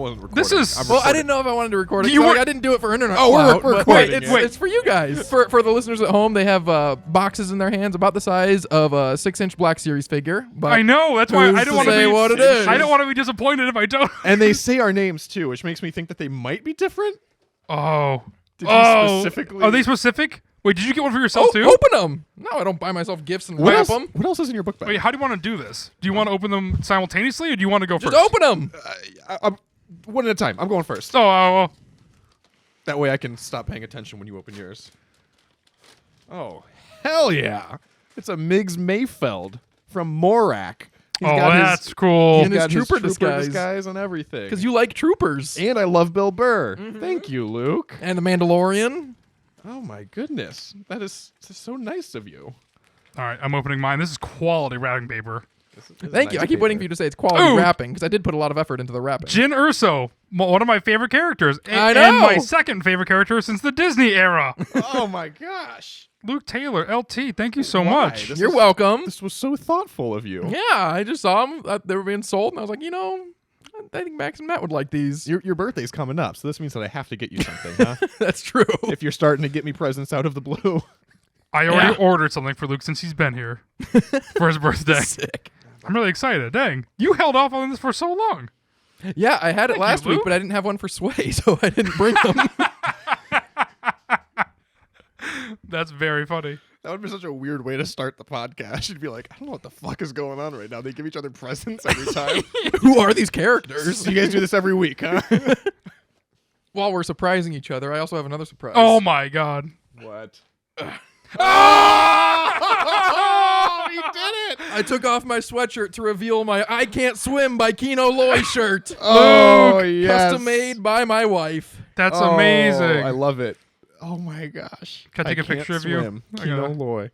wasn't recording. This is... Well, I didn't know if I wanted to record it. I didn't do it for internet. Oh, we're recording Wait, it. it's for you guys. For the listeners at home, they have boxes in their hands about the size of a 6-inch Black Series figure. But I know. That's why I don't want to say be... what it is. I don't want to be disappointed if I don't. And they say our names, too, which makes me think that they might be different. Oh. Did you specifically... Are they specific? Wait, did you get one for yourself, too? Open them. No, I don't buy myself gifts and What wrap else, them. what else is in your book bag? Wait, how do you want to do this? Do you want to open them simultaneously, or do you want to go Just first? open them. I'm one at a time. I'm going first. Oh. That way I can stop paying attention when you open yours. Oh, hell yeah. It's a Miggs Mayfeld from Morak. That's cool. And his trooper disguise and everything. Because you like troopers. And I love Bill Burr. Thank you, Luke. And the Mandalorian. Oh my goodness. That is so nice of you. All right, I'm opening mine. This is quality wrapping paper. This is Thank you. nice I keep paper. waiting for you to say it's quality Ooh. wrapping because I did put a lot of effort into the wrapping. Jyn Erso, one of my favorite characters. I And know. my second favorite character since the Disney era. Oh my gosh. Luke Taylor, LT, thank you so Why? much. This You're is- welcome. This was so thoughtful of you. Yeah, I just saw them. They were being sold, and I was like, I think Max and Matt would like these. Your birthday's coming up, so this means that I have to get you something, huh? That's true. If you're starting to get me presents out of the blue. I already ordered something for Luke since he's been here for his birthday. Sick. I'm really excited. Dang, you held off on this for so long. Yeah, I had it Thank last you, week, Luke. but I didn't have one for Sway, so I didn't bring them. That's very funny. That would be such a weird way to start the podcast. You'd be like, I don't know what the fuck is going on right now. They give each other presents every time. Who are these characters? You guys do this every week, huh? While we're surprising each other, I also have another surprise. Oh my god. What? Oh! He did it! I took off my sweatshirt to reveal my I Can't Swim by Kino Loy shirt. Oh, yes. Custom made by my wife. That's Oh, amazing. I love it. Oh my gosh. Can I take a picture of you? swim. I Kino gotta- Loy.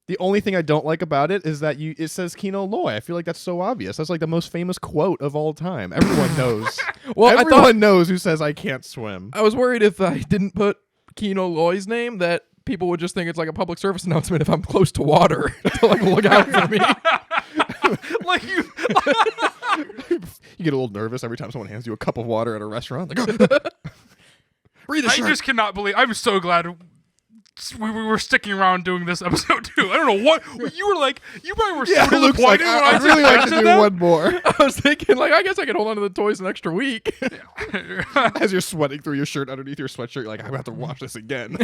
The only thing I don't like about it is that it says Kino Loy. I feel like that's so obvious. That's like the most famous quote of all time. Everyone knows. Well, Everyone knows who says I can't swim. I was worried if I didn't put Kino Loy's name that people would just think it's like a public service announcement if I'm close to water to like look out for me. Like you. You get a little nervous every time someone hands you a cup of water at a restaurant. Like, breathe a I shirt. just cannot believe. I'm so glad we were sticking around doing this episode too. I don't know what you were like. You probably were Yeah, so Luke's like, disappointed when I'd I really like to said do that. one more. I was thinking, like, I guess I could hold on to the toys an extra week. As you're sweating through your shirt underneath your sweatshirt, you're like, I'm going to have to watch this again.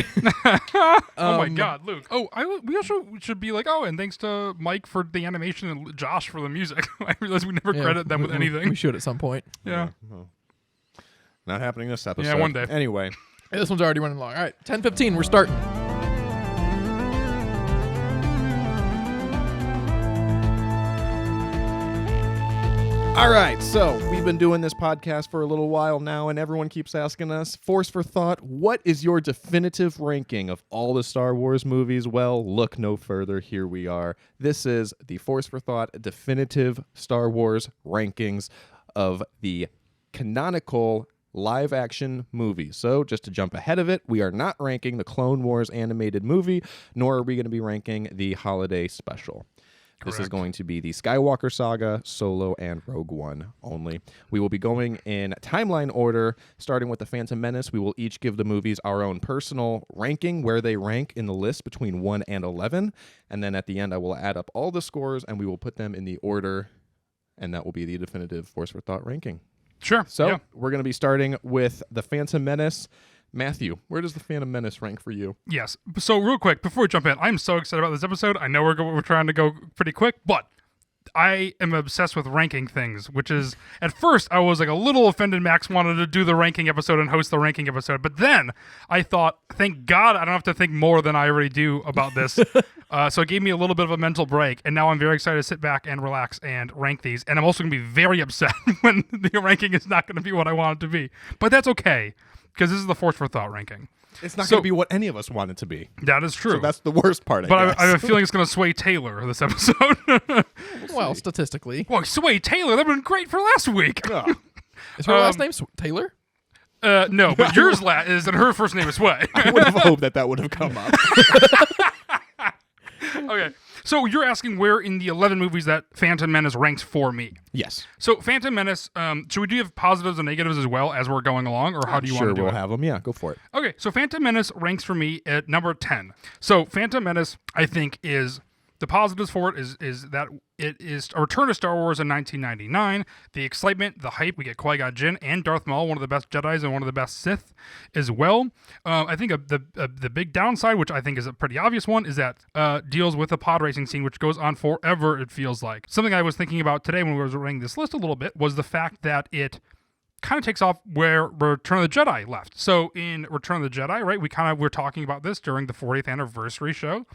Oh my god, Luke. Oh, we also should be like, oh, and thanks to Mike for the animation and Josh for the music. I realized we never credit them with anything. We should at some point. Yeah. Well, not happening this episode. Yeah, one day. Anyway. Hey, this one's already running long. All right, 10:15. We're starting. All right, so we've been doing this podcast for a little while now, and everyone keeps asking us, Force for Thought, what is your definitive ranking of all the Star Wars movies? Well, look no further. Here we are. This is the Force for Thought definitive Star Wars rankings of the canonical live-action movies. So, just to jump ahead of it, we are not ranking the Clone Wars animated movie, nor are we going to be ranking the holiday special. This is Correct. going to be the Skywalker Saga, Solo, and Rogue One only. We will be going in timeline order, starting with The Phantom Menace. We will each give the movies our own personal ranking, where they rank in the list between 1 and 11. And then at the end, I will add up all the scores, and we will put them in the order, and that will be the definitive Force for Thought ranking. Sure. So yeah. we're going to be starting with The Phantom Menace. Matthew, where does The Phantom Menace rank for you? Yes. So real quick, before we jump in, I'm so excited about this episode. I know we're trying to go pretty quick, but I am obsessed with ranking things, which is, at first, I was like a little offended Max wanted to do the ranking episode and host the ranking episode, but then I thought, thank God I don't have to think more than I already do about this. So it gave me a little bit of a mental break, and now I'm very excited to sit back and relax and rank these, and I'm also going to be very upset when the ranking is not going to be what I want it to be. But that's okay, because this is the Force for Thought ranking. It's not So- going to be what any of us want it to be. That is true. So that's the worst part, But I guess. I have a feeling it's going to sway Taylor this episode. Well, statistically, Well, sway Taylor. That would have been great for last week. Oh. is her last name Taylor? No, but yours is, and her first name is Sway. I would have hoped that would have come up. Okay, so you're asking where in the 11 movies that Phantom Menace ranks for me. Yes. So Phantom Menace, should we do have positives and negatives as well as we're going along, or how do you want to do we'll it? have them. Yeah, go for it. Okay, so Phantom Menace ranks for me at number 10. So Phantom Menace, I think, is the positives for it is that it is a return to Star Wars in 1999. The excitement, the hype, we get Qui-Gon Jinn and Darth Maul, one of the best Jedis and one of the best Sith as well. I think the big downside, which I think is a pretty obvious one, is that deals with the pod racing scene, which goes on forever, it feels like. Something I was thinking about today when we were writing this list a little bit was the fact that it kind of takes off where Return of the Jedi left. So in Return of the Jedi, right, we're talking about this during the 40th anniversary show,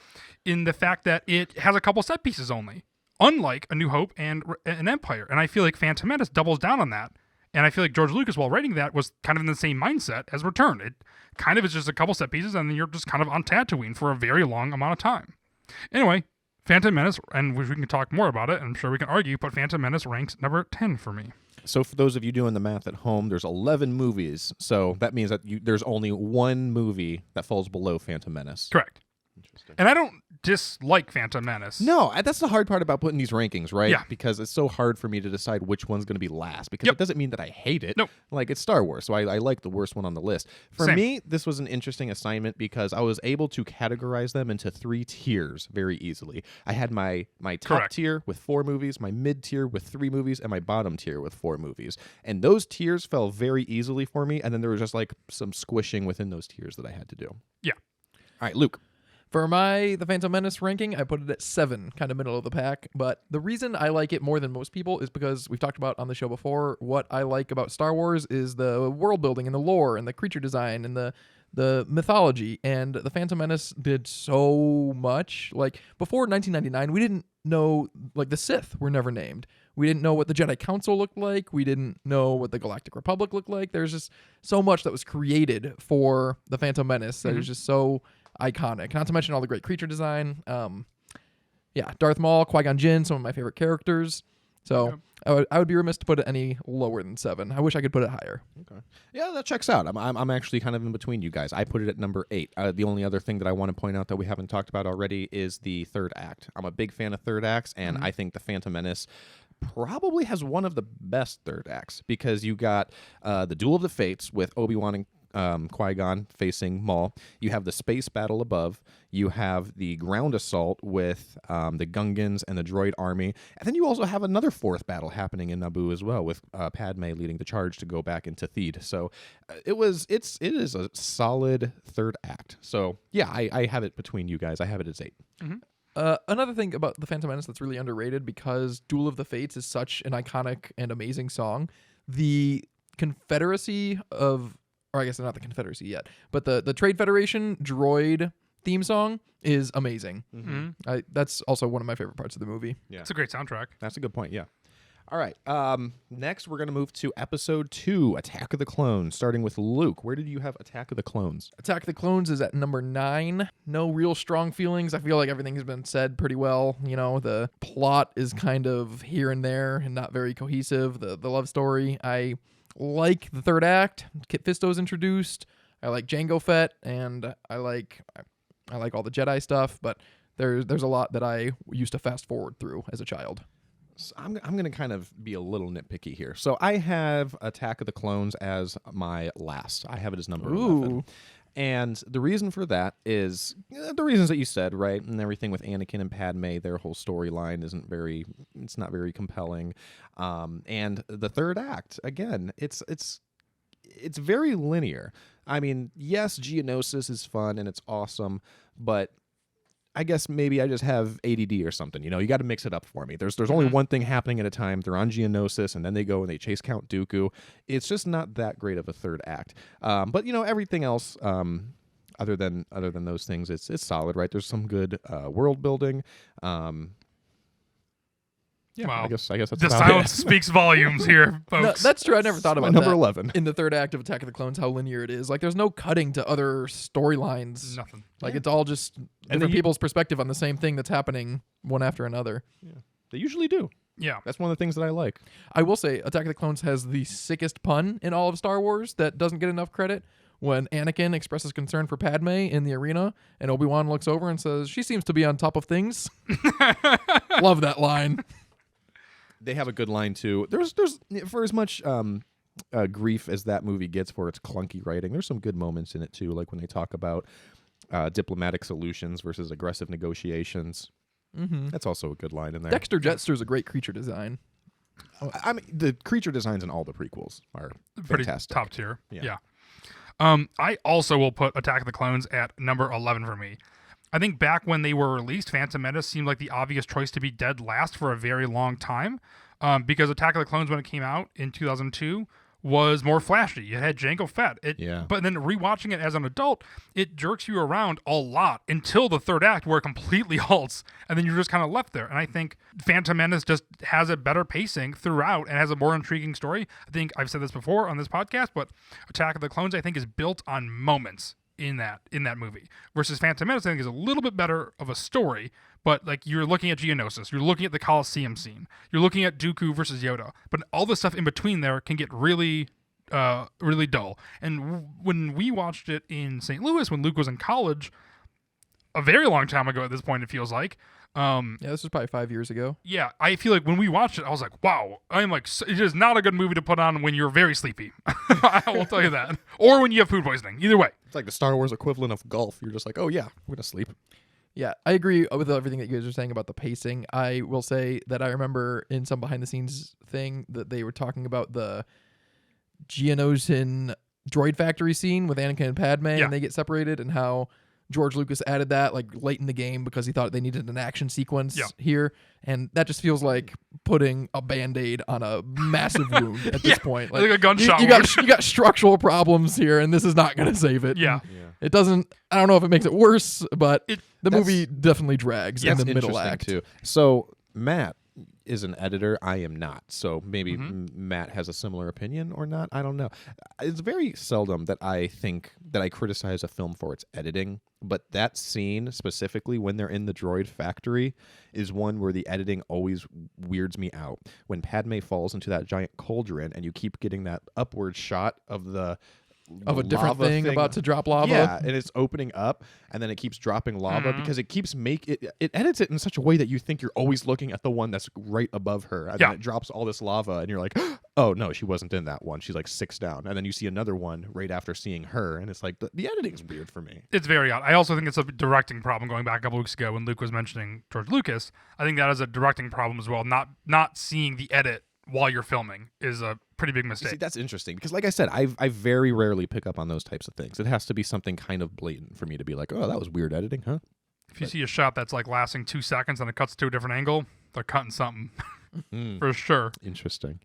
in the fact that it has a couple set pieces only, unlike A New Hope and an Empire. And I feel like Phantom Menace doubles down on that. And I feel like George Lucas, while writing that, was kind of in the same mindset as Return. It kind of is just a couple set pieces, and then you're just kind of on Tatooine for a very long amount of time. Anyway, Phantom Menace, and we can talk more about it, and I'm sure we can argue, but Phantom Menace ranks number 10 for me. So for those of you doing the math at home, there's 11 movies. So that means that there's only one movie that falls below Phantom Menace. Correct. And I don't dislike Phantom Menace. No, that's the hard part about putting these rankings, right? Yeah. Because it's so hard for me to decide which one's going to be last. Because Yep. it doesn't mean that I hate it. Nope. Like, it's Star Wars, so I like the worst one on the list. For Same. me, this was an interesting assignment because I was able to categorize them into 3 tiers very easily. I had my top Correct. tier with 4 movies, my mid tier with 3 movies, and my bottom tier with 4 movies. And those tiers fell very easily for me, and then there was just like some squishing within those tiers that I had to do. Yeah. All right, Luke. For the Phantom Menace ranking, I put it at 7, kind of middle of the pack. But the reason I like it more than most people is because we've talked about on the show before, what I like about Star Wars is the world building and the lore and the creature design and the mythology. And the Phantom Menace did so much. Like, before 1999, we didn't know, like, the Sith were never named. We didn't know what the Jedi Council looked like. We didn't know what the Galactic Republic looked like. There's just so much that was created for the Phantom Menace that is just so iconic. Not to mention all the great creature design. Darth Maul, Qui-Gon Jinn, some of my favorite characters. So I would be remiss to put it any lower than 7. I wish I could put it higher. Okay. Yeah, that checks out. I'm actually kind of in between you guys. I put it at number 8. The only other thing that I want to point out that we haven't talked about already is the third act. I'm a big fan of third acts, and I think the Phantom Menace probably has one of the best third acts because you got the Duel of the Fates with Obi-Wan and Qui-Gon facing Maul. You have the space battle above. You have the ground assault with the Gungans and the droid army. And then you also have another 4th battle happening in Naboo as well with Padme leading the charge to go back into Theed. So it is a solid third act. So yeah, I have it between you guys. I have it as 8. Another thing about the Phantom Menace that's really underrated because Duel of the Fates is such an iconic and amazing song. The Confederacy of, or I guess not the Confederacy yet, but the Trade Federation droid theme song is amazing. That's also one of my favorite parts of the movie. Yeah, It's a great soundtrack. that's a good point. Yeah. All right. Next, we're going to move to episode 2, Attack of the Clones, starting with Luke. Where did you have Attack of the Clones? Attack of the Clones is at number 9. No real strong feelings. I feel like everything has been said pretty well. You know, the plot is kind of here and there and not very cohesive. The love story. I like the third act. Kit Fisto's introduced. I like Jango Fett, and I like all the Jedi stuff, but there's a lot that I used to fast forward through as a child. So I'm going to kind of be a little nitpicky here. So I have Attack of the Clones as my last. I have it as number 11. And the reason for that is the reasons that you said, right? And everything with Anakin and Padme, their whole storyline it's not very compelling. And the third act, again, it's very linear. I mean, yes, Geonosis is fun and it's awesome, but I guess maybe I just have ADD or something. You know, you got to mix it up for me. There's only one thing happening at a time. They're on Geonosis, and then they go and they chase Count Dooku. It's just not that great of a third act. But you know, everything else, other than those things, it's solid, right? There's some good world building. Yeah, Wow. I guess that's The about silence it. speaks volumes here, No, folks. that's true. I never thought My about number that. 11. In the third act of Attack of the Clones, how linear it is. Like, there's no cutting to other storylines. Nothing. Like, it's all just different people's perspective on the same thing that's happening one after another. They usually do. Yeah. That's one of the things that I like. I will say, Attack of the Clones has the sickest pun in all of Star Wars that doesn't get enough credit. when Anakin expresses concern for Padme in the arena, and Obi-Wan looks over and says, "She seems to be on top of things." Love that line. They have a good line too. There's for as much grief as that movie gets for its clunky writing, there's some good moments in it too, like when they talk about diplomatic solutions versus aggressive negotiations. Mm-hmm. That's also a good line in there. Dexter Jettster's a great creature design. I mean, the creature designs in all the prequels are Pretty fantastic. top tier. Yeah. I also will put Attack of the Clones at number 11 for me. I think back when they were released, Phantom Menace seemed like the obvious choice to be dead last for a very long time, because Attack of the Clones, when it came out in 2002, was more flashy. It had Jango Fett. But then rewatching it as an adult, it jerks you around a lot until the third act where it completely halts, and then you're just kind of left there. And I think Phantom Menace just has a better pacing throughout and has a more intriguing story. I think I've said this before on this podcast, but Attack of the Clones, I think, is built on moments in that movie, versus Phantom Menace I think is a little bit better of a story, but like you're looking at Geonosis, you're looking at the Colosseum scene, you're looking at Dooku versus Yoda, but all the stuff in between there can get really really dull. And when we watched it in St. Louis when Luke was in college, a very long time ago at this point it feels like, this was probably 5 years ago. Yeah, I feel like when we watched it, I was like, wow, I'm like, it is not a good movie to put on when you're very sleepy. I will tell you that. Or when you have food poisoning. Either way. It's like the Star Wars equivalent of golf. You're just like, oh yeah, we're going to sleep. Yeah, I agree with everything that you guys are saying about the pacing. I will say that I remember in some behind-the-scenes thing that they were talking about the Geonosis droid factory scene with Anakin and Padme, and they get separated, and how George Lucas added that like late in the game because he thought they needed an action sequence here, and that just feels like putting a Band-Aid on a massive wound at this point. Like a gunshot you got structural problems here, and this is not going to save it. Yeah. It doesn't. I don't know if it makes it worse, but the movie definitely drags in the middle act too. So Matt is an editor. I am not. So maybe Matt has a similar opinion or not. I don't know. It's very seldom that I think that I criticize a film for its editing, but that scene specifically when they're in the droid factory is one where the editing always weirds me out. When Padme falls into that giant cauldron and you keep getting that upward shot of a different thing about to drop lava. Yeah, and it's opening up, and then it keeps dropping lava because it keeps it edits it in such a way that you think you're always looking at the one that's right above her, and then it drops all this lava, and you're like, oh no, she wasn't in that one. She's like 6 down, and then you see another one right after seeing her, and it's like the editing's weird for me. It's very odd. I also think it's a directing problem. Going back a couple weeks ago when Luke was mentioning George Lucas, I think that is a directing problem as well. Not seeing the edit while you're filming is a pretty big mistake. See, that's interesting because, like I said, I very rarely pick up on those types of things. It has to be something kind of blatant for me to be like, oh, that was weird editing, huh? If you see a shot that's like lasting 2 seconds and it cuts to a different angle, they're cutting something for sure. Interesting.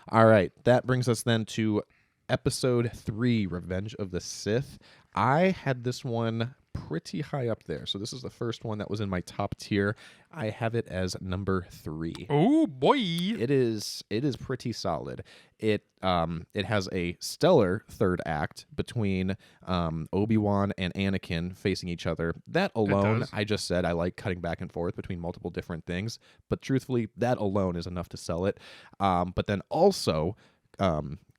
All right, that brings us then to Episode 3, Revenge of the Sith. I had this one pretty high up there. So this is the first one that was in my top tier. I have it as number 3. Oh boy. It is pretty solid. It has a stellar third act between Obi-Wan and Anakin facing each other. That alone, I just said I like cutting back and forth between multiple different things, but truthfully, that alone is enough to sell it. But then also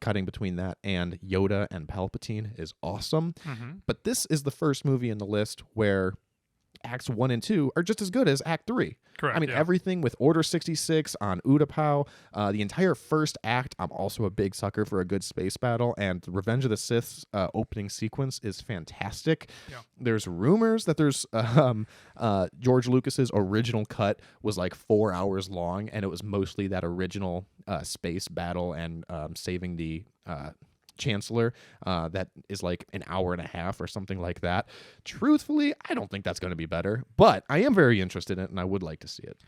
cutting between that and Yoda and Palpatine is awesome. But this is the first movie in the list where Acts 1 and 2 are just as good as Act 3. Correct. I mean, everything with Order 66 on Utapau, the entire first act, I'm also a big sucker for a good space battle, and Revenge of the Sith's opening sequence is fantastic. Yeah. There's rumors that there's George Lucas's original cut was like 4 hours long, and it was mostly that original space battle and saving the Chancellor that is like an hour and a half or something like that. Truthfully, I don't think that's going to be better, but I am very interested in it and I would like to see it.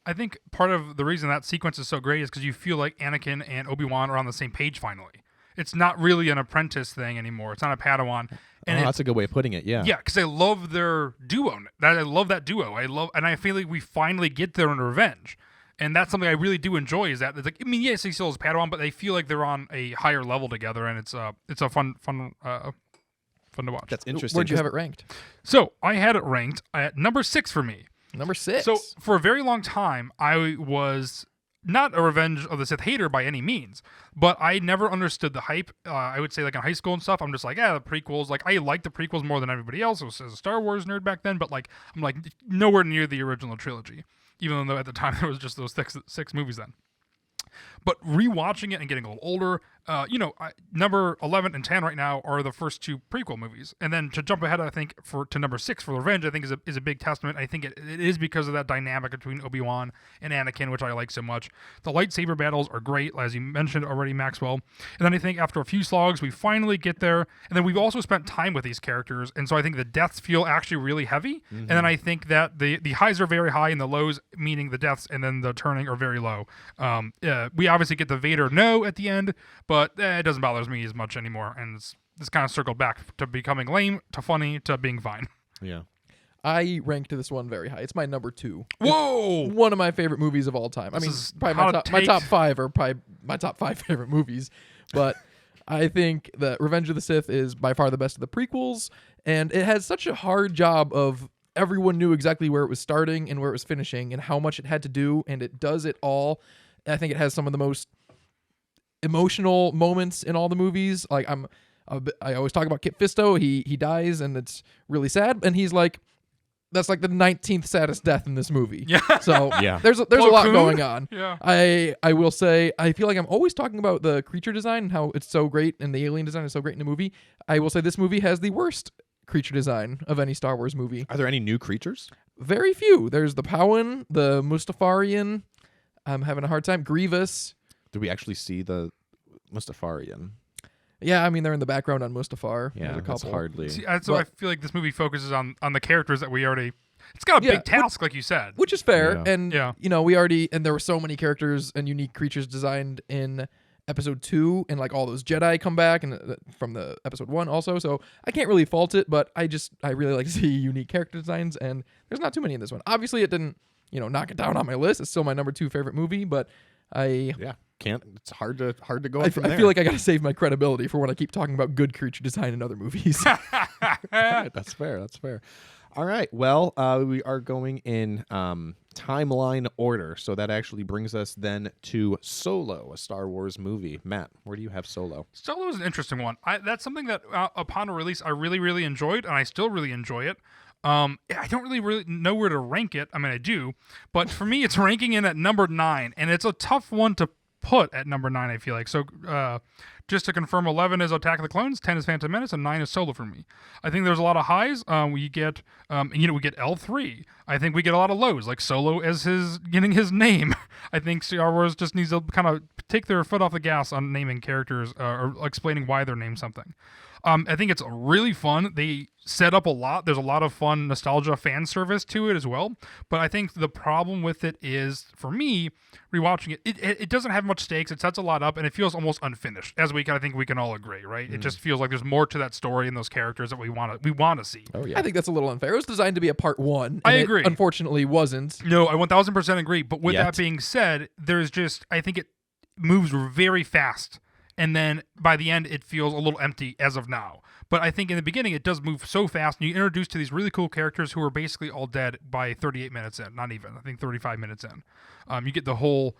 I think part of the reason that sequence is so great is because you feel like Anakin and Obi-Wan are on the same page finally. It's not really an apprentice thing anymore. It's not a Padawan. And that's a good way of putting it, yeah. Yeah, because I love their duo. I love that duo. And I feel like we finally get there in Revenge. And that's something I really do enjoy. Is that it's like, I mean, yes, he still is Padawan, but they feel like they're on a higher level together, and it's a fun to watch. That's interesting. Where'd you have it ranked? So I had it ranked at number 6 for me. Number 6. So for a very long time, I was not a Revenge of the Sith hater by any means, but I never understood the hype. I would say like in high school and stuff, I'm just like, the prequels. Like I liked the prequels more than everybody else. I was a Star Wars nerd back then, but like I'm like nowhere near the original trilogy, even though at the time there was just those six movies then. But rewatching it and getting a little older, number 11 and 10 right now are the first two prequel movies. And then to jump ahead, I think, to number 6 for Revenge, I think is a big testament. I think it is because of that dynamic between Obi-Wan and Anakin, which I like so much. The lightsaber battles are great, as you mentioned already, Maxwell. And then I think after a few slogs, we finally get there. And then we've also spent time with these characters. And so I think the deaths feel actually really heavy. Mm-hmm. And then I think that the highs are very high and the lows, meaning the deaths, and then the turning are very low. We obviously get the Vader no at the end, but it doesn't bother me as much anymore, and it's kind of circled back to becoming lame, to funny, to being fine. Yeah. I ranked this one very high. It's my number 2. Whoa! It's one of my favorite movies of all time. This I mean, is probably hot my take. top 5 are probably my top 5 favorite movies, but I think that Revenge of the Sith is by far the best of the prequels, and it has such a hard job of everyone knew exactly where it was starting and where it was finishing and how much it had to do, and it does it all. I think it has some of the most emotional moments in all the movies. Like I always talk about Kit Fisto. He dies and it's really sad. And he's like, that's like the 19th saddest death in this movie. Yeah. So Yeah. there's a Plo lot Koon? going on. Yeah. I will say I feel like I'm always talking about the creature design and how it's so great and the alien design is so great in the movie. I will say this movie has the worst creature design of any Star Wars movie. Are there any new creatures? Very few. There's the Powan, the Mustafarian. I'm having a hard time. Grievous. Do we actually see the Mustafarian? Yeah, I mean they're in the background on Mustafar. Yeah, There's a that's couple. hardly. See, so I feel like this movie focuses on the characters that we already. It's got a Yeah, big task, like you said. Which is fair, Yeah. and Yeah. we already there were so many characters and unique creatures designed in episode 2, and like all those Jedi come back and from the episode 1 also. So I can't really fault it, but I really like to see unique character designs, and there's not too many in this one. Obviously, it didn't knock it down on my list. It's still my number 2 favorite movie, but Yeah, can't. It's hard to go I from there. feel like I gotta save my credibility for when I keep talking about good creature design in other movies. Alright, that's fair. That's fair. All right. Well, we are going in timeline order, so that actually brings us then to Solo, a Star Wars movie. Matt, where do you have Solo? Solo is an interesting one. That's something that upon release I really, really enjoyed, and I still really enjoy it. I don't really know where to rank it. I mean, I do, but for me, it's ranking in at number 9, and it's a tough one to put at number 9. I feel like so. Just to confirm, 11 is Attack of the Clones, 10 is Phantom Menace, and 9 is Solo for me. I think there's a lot of highs. We get L3. I think we get a lot of lows, like Solo as getting his name. I think Star Wars just needs to kind of take their foot off the gas on naming characters or explaining why they're named something. I think it's really fun. They set up a lot. There's a lot of fun nostalgia fan service to it as well. But I think the problem with it is, for me, rewatching it doesn't have much stakes. It sets a lot up, and it feels almost unfinished. As I think we can all agree, right? It just feels like there's more to that story and those characters that we want to see. Oh yeah. I think that's a little unfair. It was designed to be a part 1. And I it agree. unfortunately wasn't. No, I 1000% agree. But with Yet. that being said, I think it moves very fast. And then by the end, it feels a little empty as of now. But I think in the beginning, it does move so fast. And you introduce to these really cool characters who are basically all dead by 38 minutes in. Not even. I think 35 minutes in. You get the whole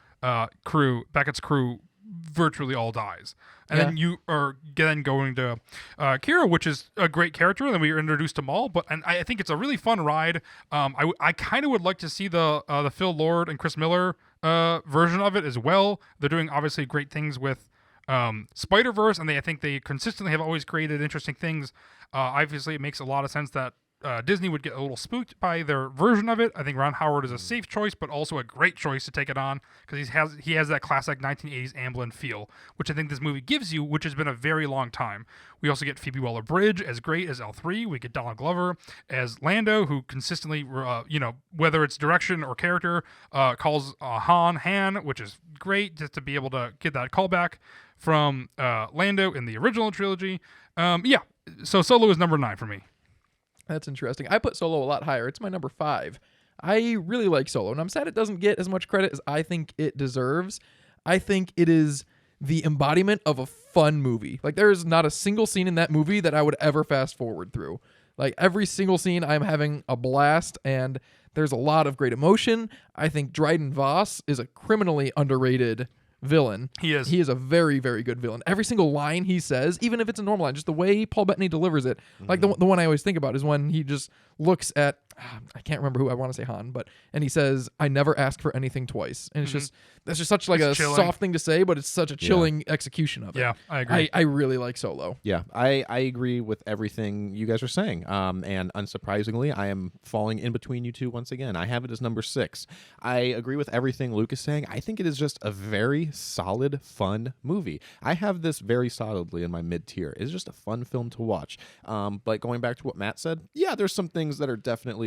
crew, Beckett's crew, virtually all dies. And then you are then going to Kira, which is a great character. And then we are introduced to Maul. And I think it's a really fun ride. I kind of would like to see the Phil Lord and Chris Miller version of it as well. They're doing obviously great things with Spider-Verse, and I think they consistently have always created interesting things. Obviously, it makes a lot of sense that Disney would get a little spooked by their version of it. I think Ron Howard is a safe choice, but also a great choice to take it on because he has that classic 1980s Amblin feel, which I think this movie gives you, which has been a very long time. We also get Phoebe Waller-Bridge as great as L3. We get Donald Glover as Lando, who consistently, whether it's direction or character, calls Han, which is great just to be able to get that callback from Lando in the original trilogy. So Solo is number 9 for me. That's interesting. I put Solo a lot higher. It's my number 5. I really like Solo, and I'm sad it doesn't get as much credit as I think it deserves. I think it is the embodiment of a fun movie. Like, there's not a single scene in that movie that I would ever fast forward through. Like, every single scene, I'm having a blast, and There's a lot of great emotion. I think Dryden Voss is a criminally underrated villain. He is. He is a very, very good villain. Every single line he says, even if it's a normal line, just the way Paul Bettany delivers it. Like the one I always think about is when he just looks at, I can't remember who, I want to say Han, and he says, "I never ask for anything twice." And it's just, that's just such like It's a chilling. soft thing to say, but it's such a chilling execution of it. Yeah, I agree. I really like Solo. Yeah, I agree with everything you guys are saying. And unsurprisingly, I am falling in between you two once again. I have it as number 6. I agree with everything Luke is saying. I think it is just a very solid, fun movie. I have this very solidly in my mid-tier. It's just a fun film to watch. But going back to what Matt said, yeah, there's some things that are definitely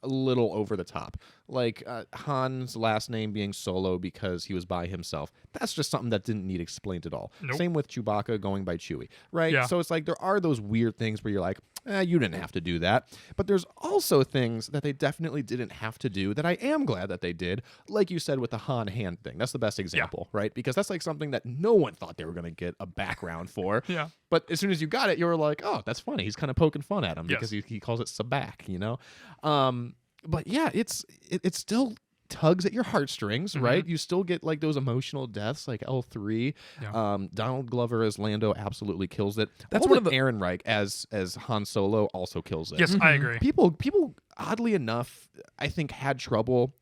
a little over the top. Like Han's last name being Solo because he was by himself. That's just something that didn't need explained at all. Nope. Same with Chewbacca going by Chewie, right? Yeah. So it's like there are those weird things where you're like, you didn't have to do that. But there's also things that they definitely didn't have to do that I am glad that they did. Like you said with the Han hand thing. That's the best example, right? Because that's like something that no one thought they were going to get a background for. Yeah. But as soon as you got it, you were like, oh, that's funny. He's kind of poking fun at him Yes. because he calls it Sabak, you know? But yeah, it still tugs at your heartstrings, right? You still get like those emotional deaths like L3. Yeah. Donald Glover as Lando absolutely kills it. That's All one that of the- Ehrenreich as Han Solo also kills it. Yes, I agree. People oddly enough, I think had trouble.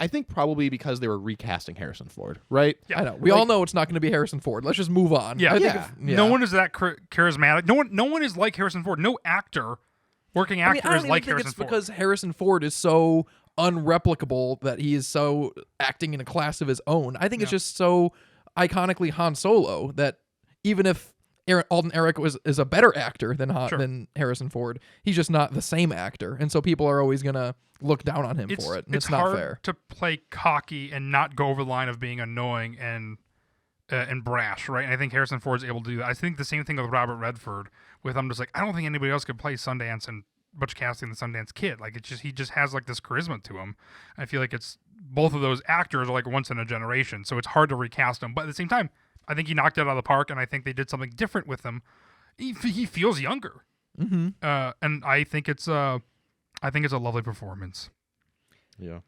I think probably because they were recasting Harrison Ford, right? Yeah. I know. We all know it's not going to be Harrison Ford. Let's just move on. Yeah. I think Yeah. if- No one is that charismatic. No one is like Harrison Ford. No working I mean, actor I don't is even like think Harrison it's Ford. because Harrison Ford is so unreplicable that he is so acting in a class of his own. I think it's just so iconically Han Solo that even if Alden Ehrenreich is a better actor than than Harrison Ford, he's just not the same actor, and so people are always gonna look down on him for it. And it's not hard fair. to play cocky and not go over the line of being annoying and brash, right? And I think Harrison Ford's able to do that. I think the same thing with Robert Redford. With I'm just like, I don't think anybody else could play Sundance and Butch Cassidy and the Sundance Kid. Like he just has like this charisma to him. I feel like it's both of those actors are like once in a generation, so it's hard to recast them. But at the same time, I think he knocked it out of the park, and I think they did something different with him. He feels younger, and I think it's a lovely performance. Yeah.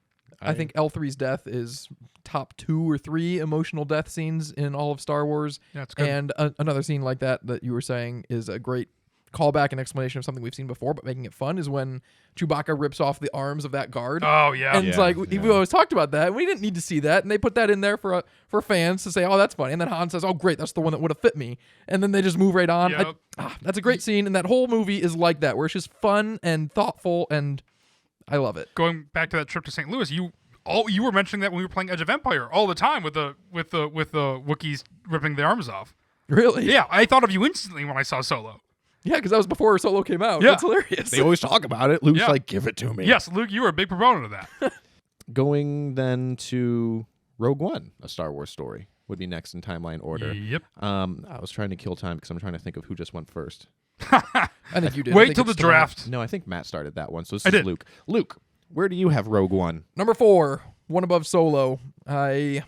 I think L3's death is top 2 or 3 emotional death scenes in all of Star Wars. Yeah, it's good. And another scene like that you were saying is a great callback and explanation of something we've seen before, but making it fun is when Chewbacca rips off the arms of that guard. Oh yeah, And it's like, we always talked about that. We didn't need to see that. And they put that in there for fans to say, oh, that's funny. And then Han says, oh, great, that's the one that would have fit me. And then they just move right on. Yep. That's a great scene. And that whole movie is like that, where it's just fun and thoughtful, and I love it. Going back to that trip to St. Louis, you were mentioning that when we were playing Edge of Empire all the time with the Wookiees ripping their arms off. Really? Yeah, I thought of you instantly when I saw Solo. Yeah, because that was before Solo came out. Yeah. That's hilarious. They always talk about it. Luke's Yeah. like, give it to me. Yes, Luke, you were a big proponent of that. Going then to Rogue One, A Star Wars Story, would be next in timeline order. Yep. I was trying to kill time because I'm trying to think of who just went first. I think you did. I Wait think till the it's still on. draft. No, I think Matt started that one. So this I is did. Luke. Luke, where do you have Rogue One? Number 4, one above Solo. I'll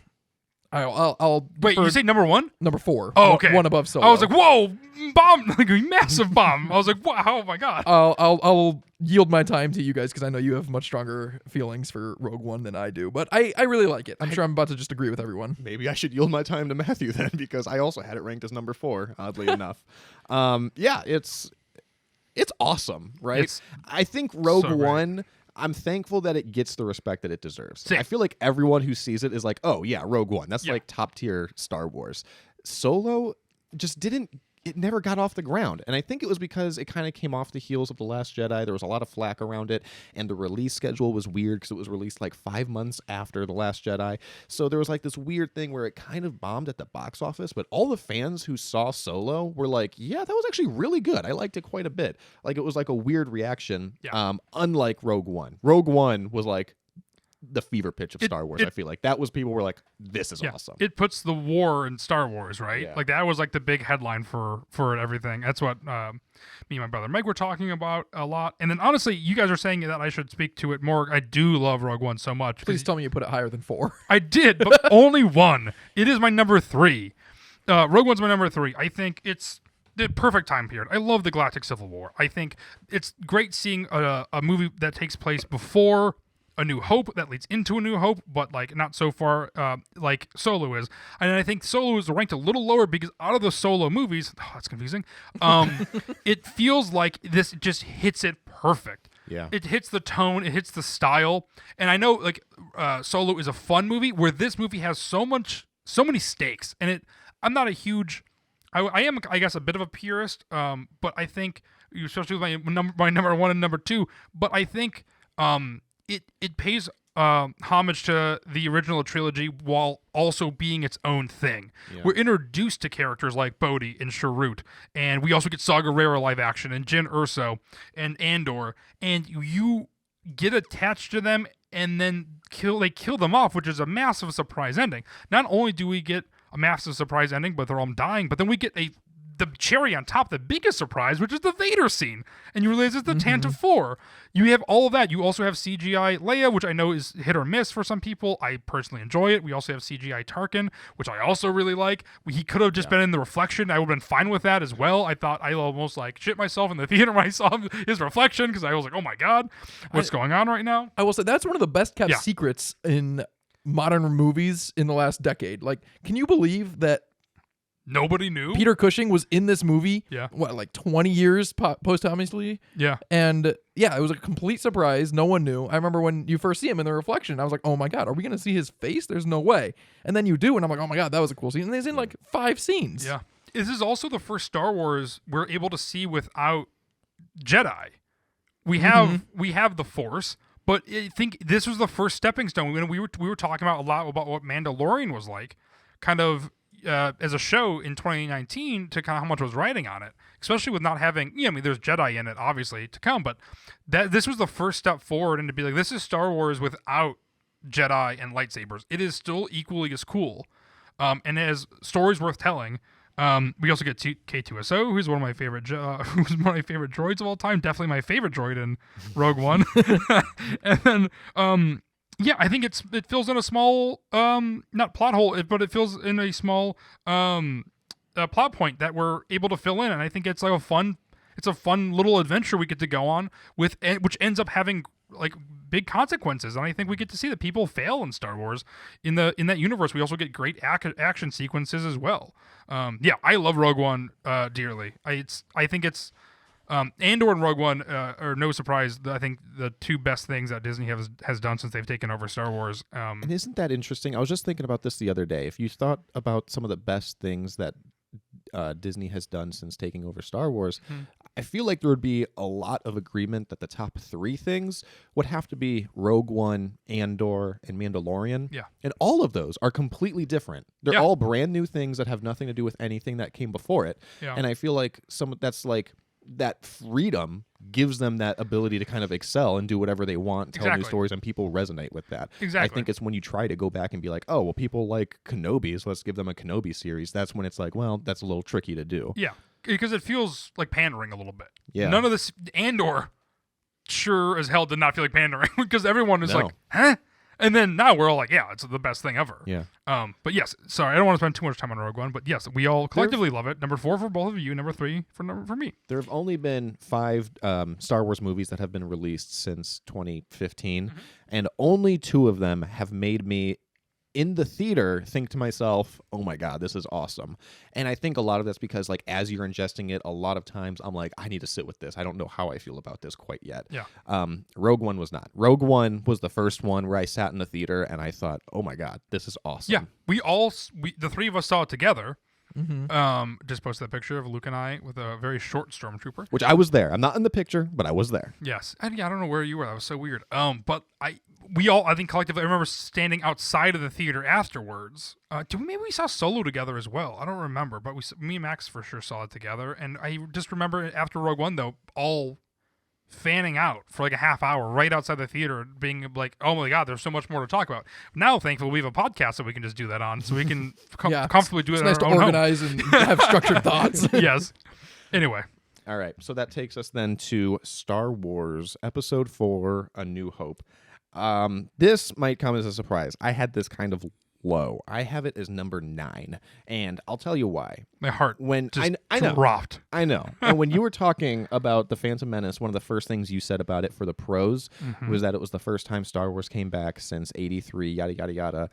Wait, defer- you say number 1? number 4. Oh, okay. One above Solo. I was like, whoa, bomb, like a massive bomb. I was like, wow, oh my god. I'll yield my time to you guys because I know you have much stronger feelings for Rogue One than I do. But I really like it. I'm sure I'm about to just agree with everyone. Maybe I should yield my time to Matthew then because I also had it ranked as number 4, oddly enough. Yeah, it's awesome, right? It's I think Rogue so great. One, I'm thankful that it gets the respect that it deserves. Same. I feel like everyone who sees it is like, oh yeah, Rogue One. That's Yeah. like top tier Star Wars. Solo just it never got off the ground. And I think it was because it kind of came off the heels of The Last Jedi. There was a lot of flack around it, and the release schedule was weird because it was released like 5 months after The Last Jedi. So there was like this weird thing where it kind of bombed at the box office, but all the fans who saw Solo were like, yeah, that was actually really good. I liked it quite a bit. Like it was like a weird reaction, Yeah. unlike Rogue One. Rogue One was like the fever pitch of It- Star Wars. it- I feel like that was people were like, this is awesome. It puts the war in Star Wars, right? Yeah. Like that was like the big headline for everything. That's what me and my brother Meg were talking about a lot. And then honestly, you guys are saying that I should speak to it more. I do love Rogue One so much. 'cause Please tell me you put it higher than 4. I did, but only one. It is my number 3. Rogue One's my number 3. I think it's the perfect time period. I love the Galactic Civil War. I think it's great seeing a movie that takes place before A New Hope that leads into A New Hope, but like not so far like Solo is. And I think Solo is ranked a little lower because out of the Solo movies, that's confusing. It feels like this just hits it perfect. Yeah. It hits the tone, it hits the style. And I know like Solo is a fun movie where this movie has so many stakes. And I'm not a huge I am, I guess, a bit of a purist, but I think, especially with my number one and number two, but I think it pays homage to the original trilogy while also being its own thing. Yeah. We're introduced to characters like Bodhi and Sharut, and we also get Saw Gerrera live action and Jyn Erso and Andor, and you get attached to them and then they kill them off, which is a massive surprise ending. Not only do we get a massive surprise ending, but they're all dying, but then we get the cherry on top, the biggest surprise, which is the Vader scene. And you realize it's the Tantive 4. You have all of that. You also have CGI Leia, which I know is hit or miss for some people. I personally enjoy it. We also have CGI Tarkin, which I also really like. He could have just been in the reflection. I would have been fine with that as well. I thought I almost like shit myself in the theater when I saw his reflection because I was like, oh my God, what's going on right now? I will say that's one of the best kept secrets in modern movies in the last decade. Like, can you believe that nobody knew Peter Cushing was in this movie? Yeah. What, like 20 years posthumously? Yeah. And yeah, it was a complete surprise. No one knew. I remember when you first see him in the reflection, I was like, oh my God, are we going to see his face? There's no way. And then you do, and I'm like, oh my God, that was a cool scene. And he's in like 5 scenes. Yeah. This is also the first Star Wars we're able to see without Jedi. We have the Force, but I think this was the first stepping stone. When we were talking about a lot about what Mandalorian was like, kind of as a show in 2019, to kind of how much was riding on it, especially with not having. I mean, there's Jedi in it, obviously, to come, but this was the first step forward, and to be like, this is Star Wars without Jedi and lightsabers. It is still equally as cool, and it has stories worth telling. We also get K2SO, who's one of my favorite droids of all time. Definitely my favorite droid in Rogue One. And then, I think it fills in a small, not plot hole, but it fills in a small plot point that we're able to fill in. And I think it's like a fun little adventure we get to go on with, which ends up having like big consequences. And I think we get to see that people fail in Star Wars in that universe. We also get great action sequences as well. I love Rogue One dearly. I think it's Andor and Rogue One are no surprise. I think the two best things that Disney has done since they've taken over Star Wars. And isn't that interesting? I was just thinking about this the other day. If you thought about some of the best things that Disney has done since taking over Star Wars, I feel like there would be a lot of agreement that the top 3 things would have to be Rogue One, Andor, and Mandalorian. Yeah. And all of those are completely different. They're all brand new things that have nothing to do with anything that came before it. Yeah. And I feel like that freedom gives them that ability to kind of excel and do whatever they want, tell new stories, and people resonate with that. Exactly. I think it's when you try to go back and be like, oh, well, people like Kenobi, so let's give them a Kenobi series. That's when it's like, well, that's a little tricky to do. Yeah, because it feels like pandering a little bit. Yeah. None of this Andor sure as hell did not feel like pandering because everyone is like, huh? And then now we're all like, yeah, it's the best thing ever. Yeah. But yes, sorry, I don't want to spend too much time on Rogue One, but yes, we all collectively love it. Number 4 for both of you, number 3 for me. There have only been 5 Star Wars movies that have been released since 2015, and only 2 of them have made me, in the theater, think to myself, oh my God, this is awesome. And I think a lot of that's because, like, as you're ingesting it, a lot of times I'm like, I need to sit with this. I don't know how I feel about this quite yet. Yeah. Rogue One was not. Rogue One was the first one where I sat in the theater and I thought, oh my God, this is awesome. Yeah. The 3 of us saw it together. Just posted that picture of Luke and I with a very short stormtrooper. Which I was there. I'm not in the picture, but I was there. Yes. And I don't know where you were. That was so weird. But I think collectively, I remember standing outside of the theater afterwards. Maybe we saw Solo together as well. I don't remember, but me and Max for sure saw it together. And I just remember after Rogue One, though, all fanning out for like a half hour right outside the theater, being like, oh my God, there's so much more to talk about. Now, thankfully, we have a podcast that we can just do that on, so we can comfortably do it. It's nice to organize and have structured thoughts. Yes. Anyway. All right. So that takes us then to Star Wars Episode 4, A New Hope. This might come as a surprise. I had this kind of low. I have it as number 9, and I'll tell you why. My heart When just I know, dropped. I know. And when you were talking about The Phantom Menace, one of the first things you said about it for the pros was that it was the first time Star Wars came back since 83, yada, yada, yada.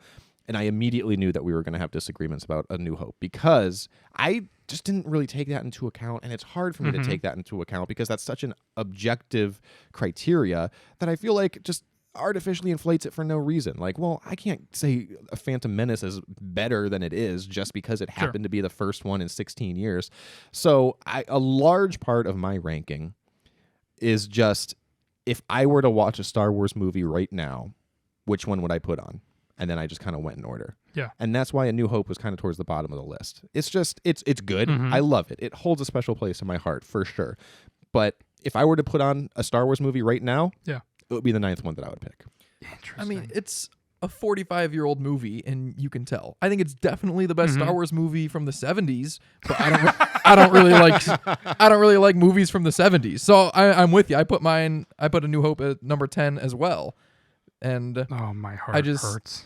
And I immediately knew that we were going to have disagreements about A New Hope because I just didn't really take that into account. And it's hard for me to take that into account because that's such an objective criteria that I feel like just artificially inflates it for no reason. Like, well, I can't say A Phantom Menace is better than it is just because it happened to be the first one in 16 years. So a large part of my ranking is just if I were to watch a Star Wars movie right now, which one would I put on? And then I just kind of went in order. Yeah. And that's why A New Hope was kind of towards the bottom of the list. It's just, it's good. I love it. It holds a special place in my heart for sure. But if I were to put on a Star Wars movie right now, it would be the 9th one that I would pick. Interesting. I mean, it's a 45-year-old movie, and you can tell. I think it's definitely the best Star Wars movie from the 70s, but I don't really like movies from the 70s. So I'm with you. I put A New Hope at number 10 as well. And oh, my heart hurts.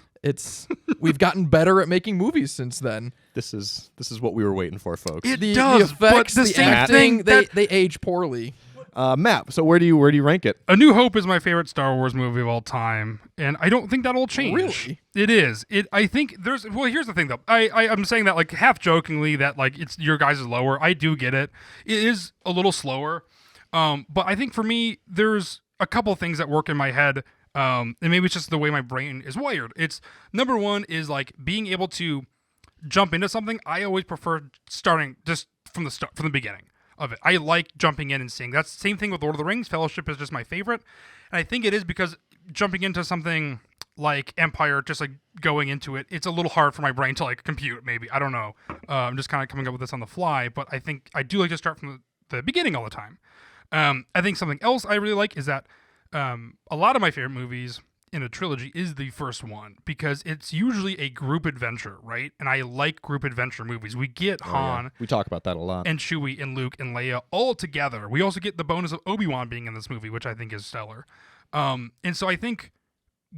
We've gotten better at making movies since then. This is what we were waiting for, folks. It The does, effects, but the same acting, thing they age poorly. Matt, so where do you rank it? A New Hope is my favorite Star Wars movie of all time, and I don't think that'll change. Really? It is. I think there's. Well, here's the thing, though. I'm saying that like half jokingly that like it's your guys is lower. I do get it. It is a little slower, but I think for me there's a couple things that work in my head. And maybe it's just the way my brain is wired. It's number one is like being able to jump into something. I always prefer starting just from the beginning of it. I like jumping in and seeing. That's the same thing with Lord of the Rings. Fellowship is just my favorite. And I think it is because jumping into something like Empire, just like going into it, it's a little hard for my brain to like compute maybe. I don't know. I'm just kind of coming up with this on the fly, but I think I do like to start from the beginning all the time. I think something else I really like is that a lot of my favorite movies in a trilogy is the first one because it's usually a group adventure, right? And I like group adventure movies. We get Han. We talk about that a lot. And Chewie and Luke and Leia all together. We also get the bonus of Obi-Wan being in this movie, which I think is stellar. And so I think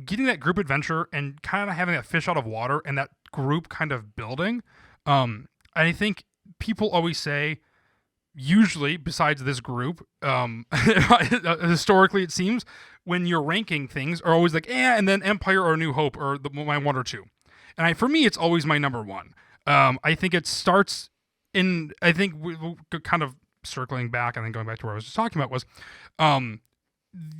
getting that group adventure and kind of having that fish out of water and that group kind of building, I think people always say, usually, besides this group, historically it seems, when you're ranking things, are always like, and then Empire or New Hope or my 1 or 2. And for me, it's always my number 1. I think it starts in, I think we're kind of circling back and then going back to where I was just talking about was,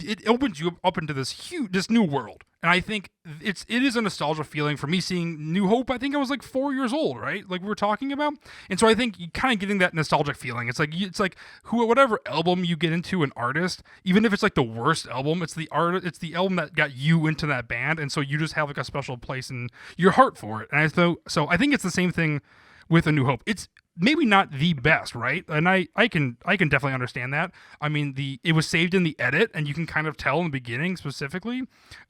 it opens you up into this new world. And I think it is a nostalgia feeling for me seeing New Hope. I think I was like 4 years old, right? Like we were talking about. And so I think you kind of getting that nostalgic feeling. It's like whatever album you get into an artist, even if it's like the worst album, it's the album that got you into that band. And so you just have like a special place in your heart for it. And so I think it's the same thing with A New Hope. It's maybe not the best, right? And I can definitely understand that. I mean, it was saved in the edit, and you can kind of tell in the beginning specifically.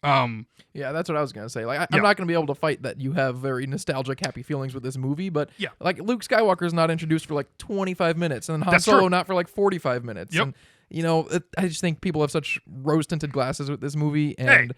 Yeah, that's what I was gonna say. Like, I'm not gonna be able to fight that you have very nostalgic, happy feelings with this movie, but like Luke Skywalker's not introduced for like 25 minutes, and Han Solo not for like 45 minutes. Yep. And I just think people have such rose-tinted glasses with this movie, and.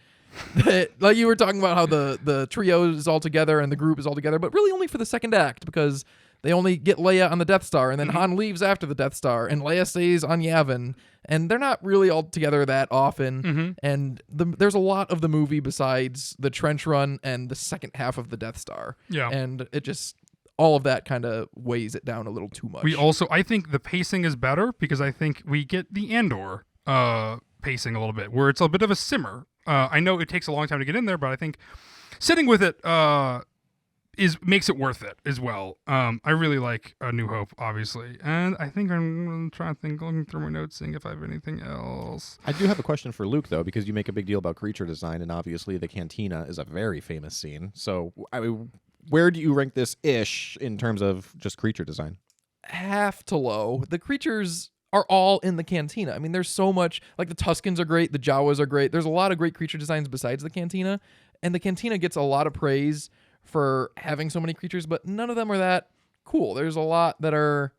Like you were talking about how the trio is all together and the group is all together, but really only for the second act because they only get Leia on the Death Star and then Han leaves after the Death Star and Leia stays on Yavin and they're not really all together that often. And there's a lot of the movie besides the trench run and the second half of the Death Star. Yeah. And it just all of that kind of weighs it down a little too much. I think the pacing is better because I think we get the Andor pacing a little bit where it's a bit of a simmer. I know it takes a long time to get in there, but I think sitting with it makes it worth it as well. I really like A New Hope, obviously, and I think I'm trying to think, looking through my notes, seeing if I have anything else. I do have a question for Luke though, because you make a big deal about creature design, and obviously the cantina is a very famous scene. So, where do you rank this ish in terms of just creature design? Half to low. The creatures are all in the cantina. I mean, there's so much, like the Tuskens are great, the Jawas are great. There's a lot of great creature designs besides the cantina, and the cantina gets a lot of praise for having so many creatures, but none of them are that cool. There's a lot that are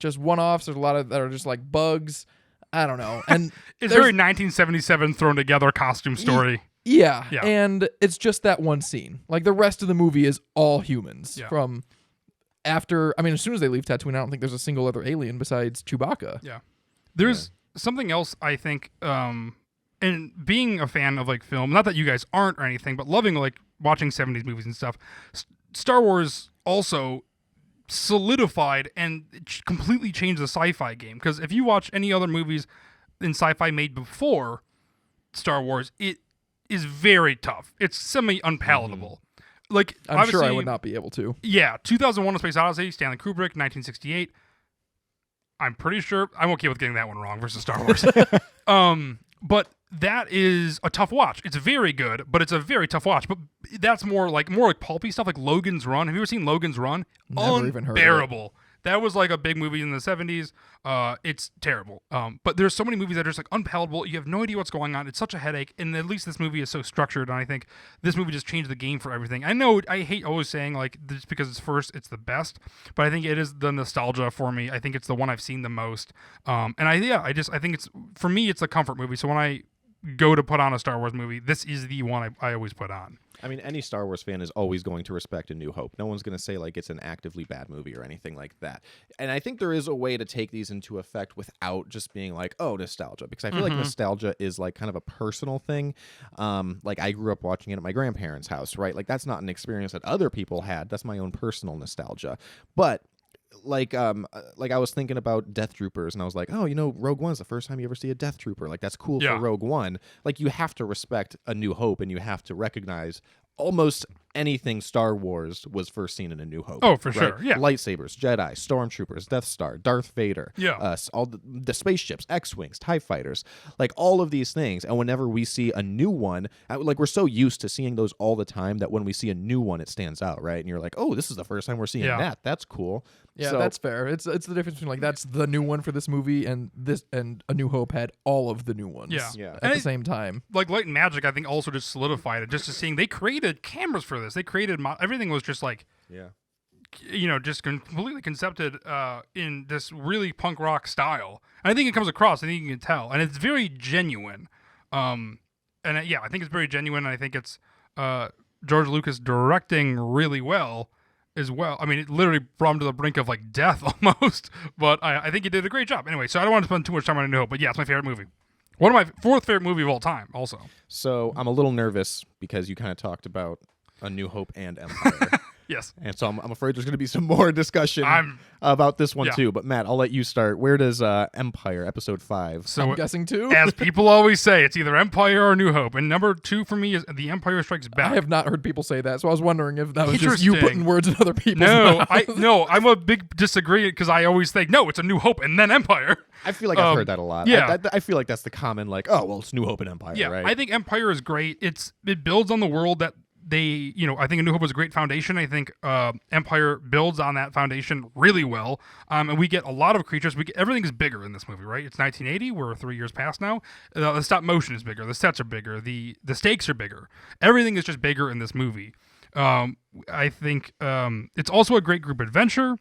just one-offs. There's a lot of that are just like bugs. I don't know. And it's very 1977 thrown together costume story. Yeah, Yeah. and it's just that one scene. Like the rest of the movie is all humans. Yeah. From after, I mean, as soon as they leave Tatooine, I don't think there's a single other alien besides Chewbacca. Yeah. There's something else I think, and being a fan of like film, not that you guys aren't or anything, but loving like watching 70s movies and stuff, Star Wars also solidified and completely changed the sci-fi game. Because if you watch any other movies in sci-fi made before Star Wars, it is very tough. It's semi-unpalatable. Like, I'm sure I obviously- would not be able to. Yeah, 2001: A Space Odyssey, Stanley Kubrick, 1968. I'm pretty sure I'm okay with getting that one wrong versus Star Wars. But that is a tough watch. It's very good, but it's a very tough watch. But that's more like pulpy stuff, like Logan's Run. Have you ever seen Logan's Run? Never even heard of it. Unbearable. That was like a big movie in the 70s. It's terrible. But there's so many movies that are just like unpalatable. You have no idea what's going on. It's such a headache. And at least this movie is so structured. And I think this movie just changed the game for everything. I know I hate always saying like just because it's first, it's the best. But I think it is the nostalgia for me. I think it's the one I've seen the most. And I think it's, for me, it's a comfort movie. So when I go to put on a Star Wars movie, this is the one I always put on. I mean, any Star Wars fan is always going to respect A New Hope. No one's going to say like it's an actively bad movie or anything like that. And I think there is a way to take these into effect without just being like, oh, nostalgia, because I feel like nostalgia is like kind of a personal thing. Like I grew up watching it at my grandparents' house, right? Like that's not an experience that other people had. That's my own personal nostalgia. But like I was thinking about Death Troopers, and I was like, oh, Rogue One's the first time you ever see a Death Trooper. Like that's cool for Rogue One. Like you have to respect A New Hope, and you have to recognize almost anything Star Wars was first seen in A New Hope. Oh, for right? sure. Yeah. Lightsabers, Jedi, Stormtroopers, Death Star, Darth Vader. Yeah. All the spaceships, X-Wings, TIE fighters, like all of these things. And whenever we see a new one, like we're so used to seeing those all the time that when we see a new one, it stands out, right? And you're like, oh, this is the first time we're seeing that. That's cool. Yeah, So- that's fair. It's the difference between like that's the new one for this movie and A New Hope had all of the new ones. Yeah. At And the same time. Like Light and Magic, I think also just solidified it. Just to seeing they created cameras for this. They created everything was just like, just completely concepted in this really punk rock style. And I think it comes across. I think you can tell, and it's very genuine. I think it's very genuine. And I think it's George Lucas directing really well as well. I mean, it literally brought him to the brink of like death almost. But I think he did a great job. Anyway, so I don't want to spend too much time on A New Hope, but yeah, it's my favorite movie. One of my fourth favorite movie of all time. Also, So I'm a little nervous because you kind of talked about A New Hope and Empire. yes. And so I'm afraid there's going to be some more discussion I'm- about this one yeah. too. But Matt, I'll let you start. Where does Empire Episode 5? So I'm guessing too. as people always say, it's either Empire or New Hope. And number 2 for me is The Empire Strikes Back. I have not heard people say that, so I was wondering if that was just you Interesting. putting words in other people's No, mouths. I'm a big disagreeant because I always think, no, it's A New Hope and then Empire. I feel like I've heard that a lot. yeah. I feel like that's the common like, oh, well, it's New Hope and Empire, Yeah, right? I think Empire is great. It builds on the world that they, I think A New Hope was a great foundation. I think Empire builds on that foundation really well. And we get a lot of creatures. Everything is bigger in this movie, right? It's 1980. We're 3 years past now. The stop motion is bigger. The sets are bigger. The stakes are bigger. Everything is just bigger in this movie. I think it's also a great group adventure.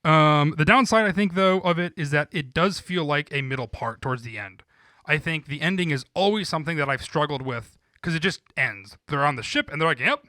The downside, I think, though, of it is that it does feel like a middle part towards the end. I think the ending is always something that I've struggled with because it just ends. They're on the ship and they're like, yep,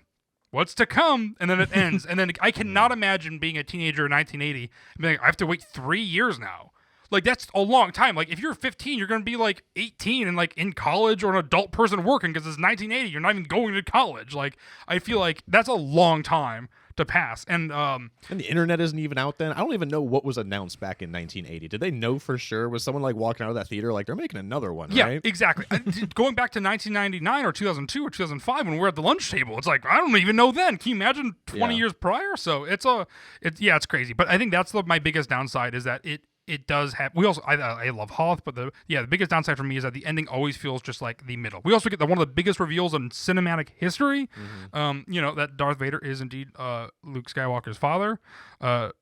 what's to come? And then it ends. And then I cannot imagine being a teenager in 1980 and being like, I have to wait 3 years now. Like, that's a long time. Like, if you're 15, you're going to be like 18 and like in college or an adult person working because it's 1980. You're not even going to college. Like, I feel like that's a long time to pass. And the internet isn't even out then. I don't even know what was announced back in 1980. Did they know for sure? Was someone like walking out of that theater like they're making another one, yeah, right? exactly. Going back to 1999 or 2002 or 2005 when we're at the lunch table, it's like I don't even know then. Can you imagine 20 years prior? So it's crazy. But I think that's my biggest downside is that it does have. We also I love Hoth, but the biggest downside for me is that the ending always feels just like the middle. We also get one of the biggest reveals in cinematic history. That Darth Vader is indeed Luke Skywalker's father.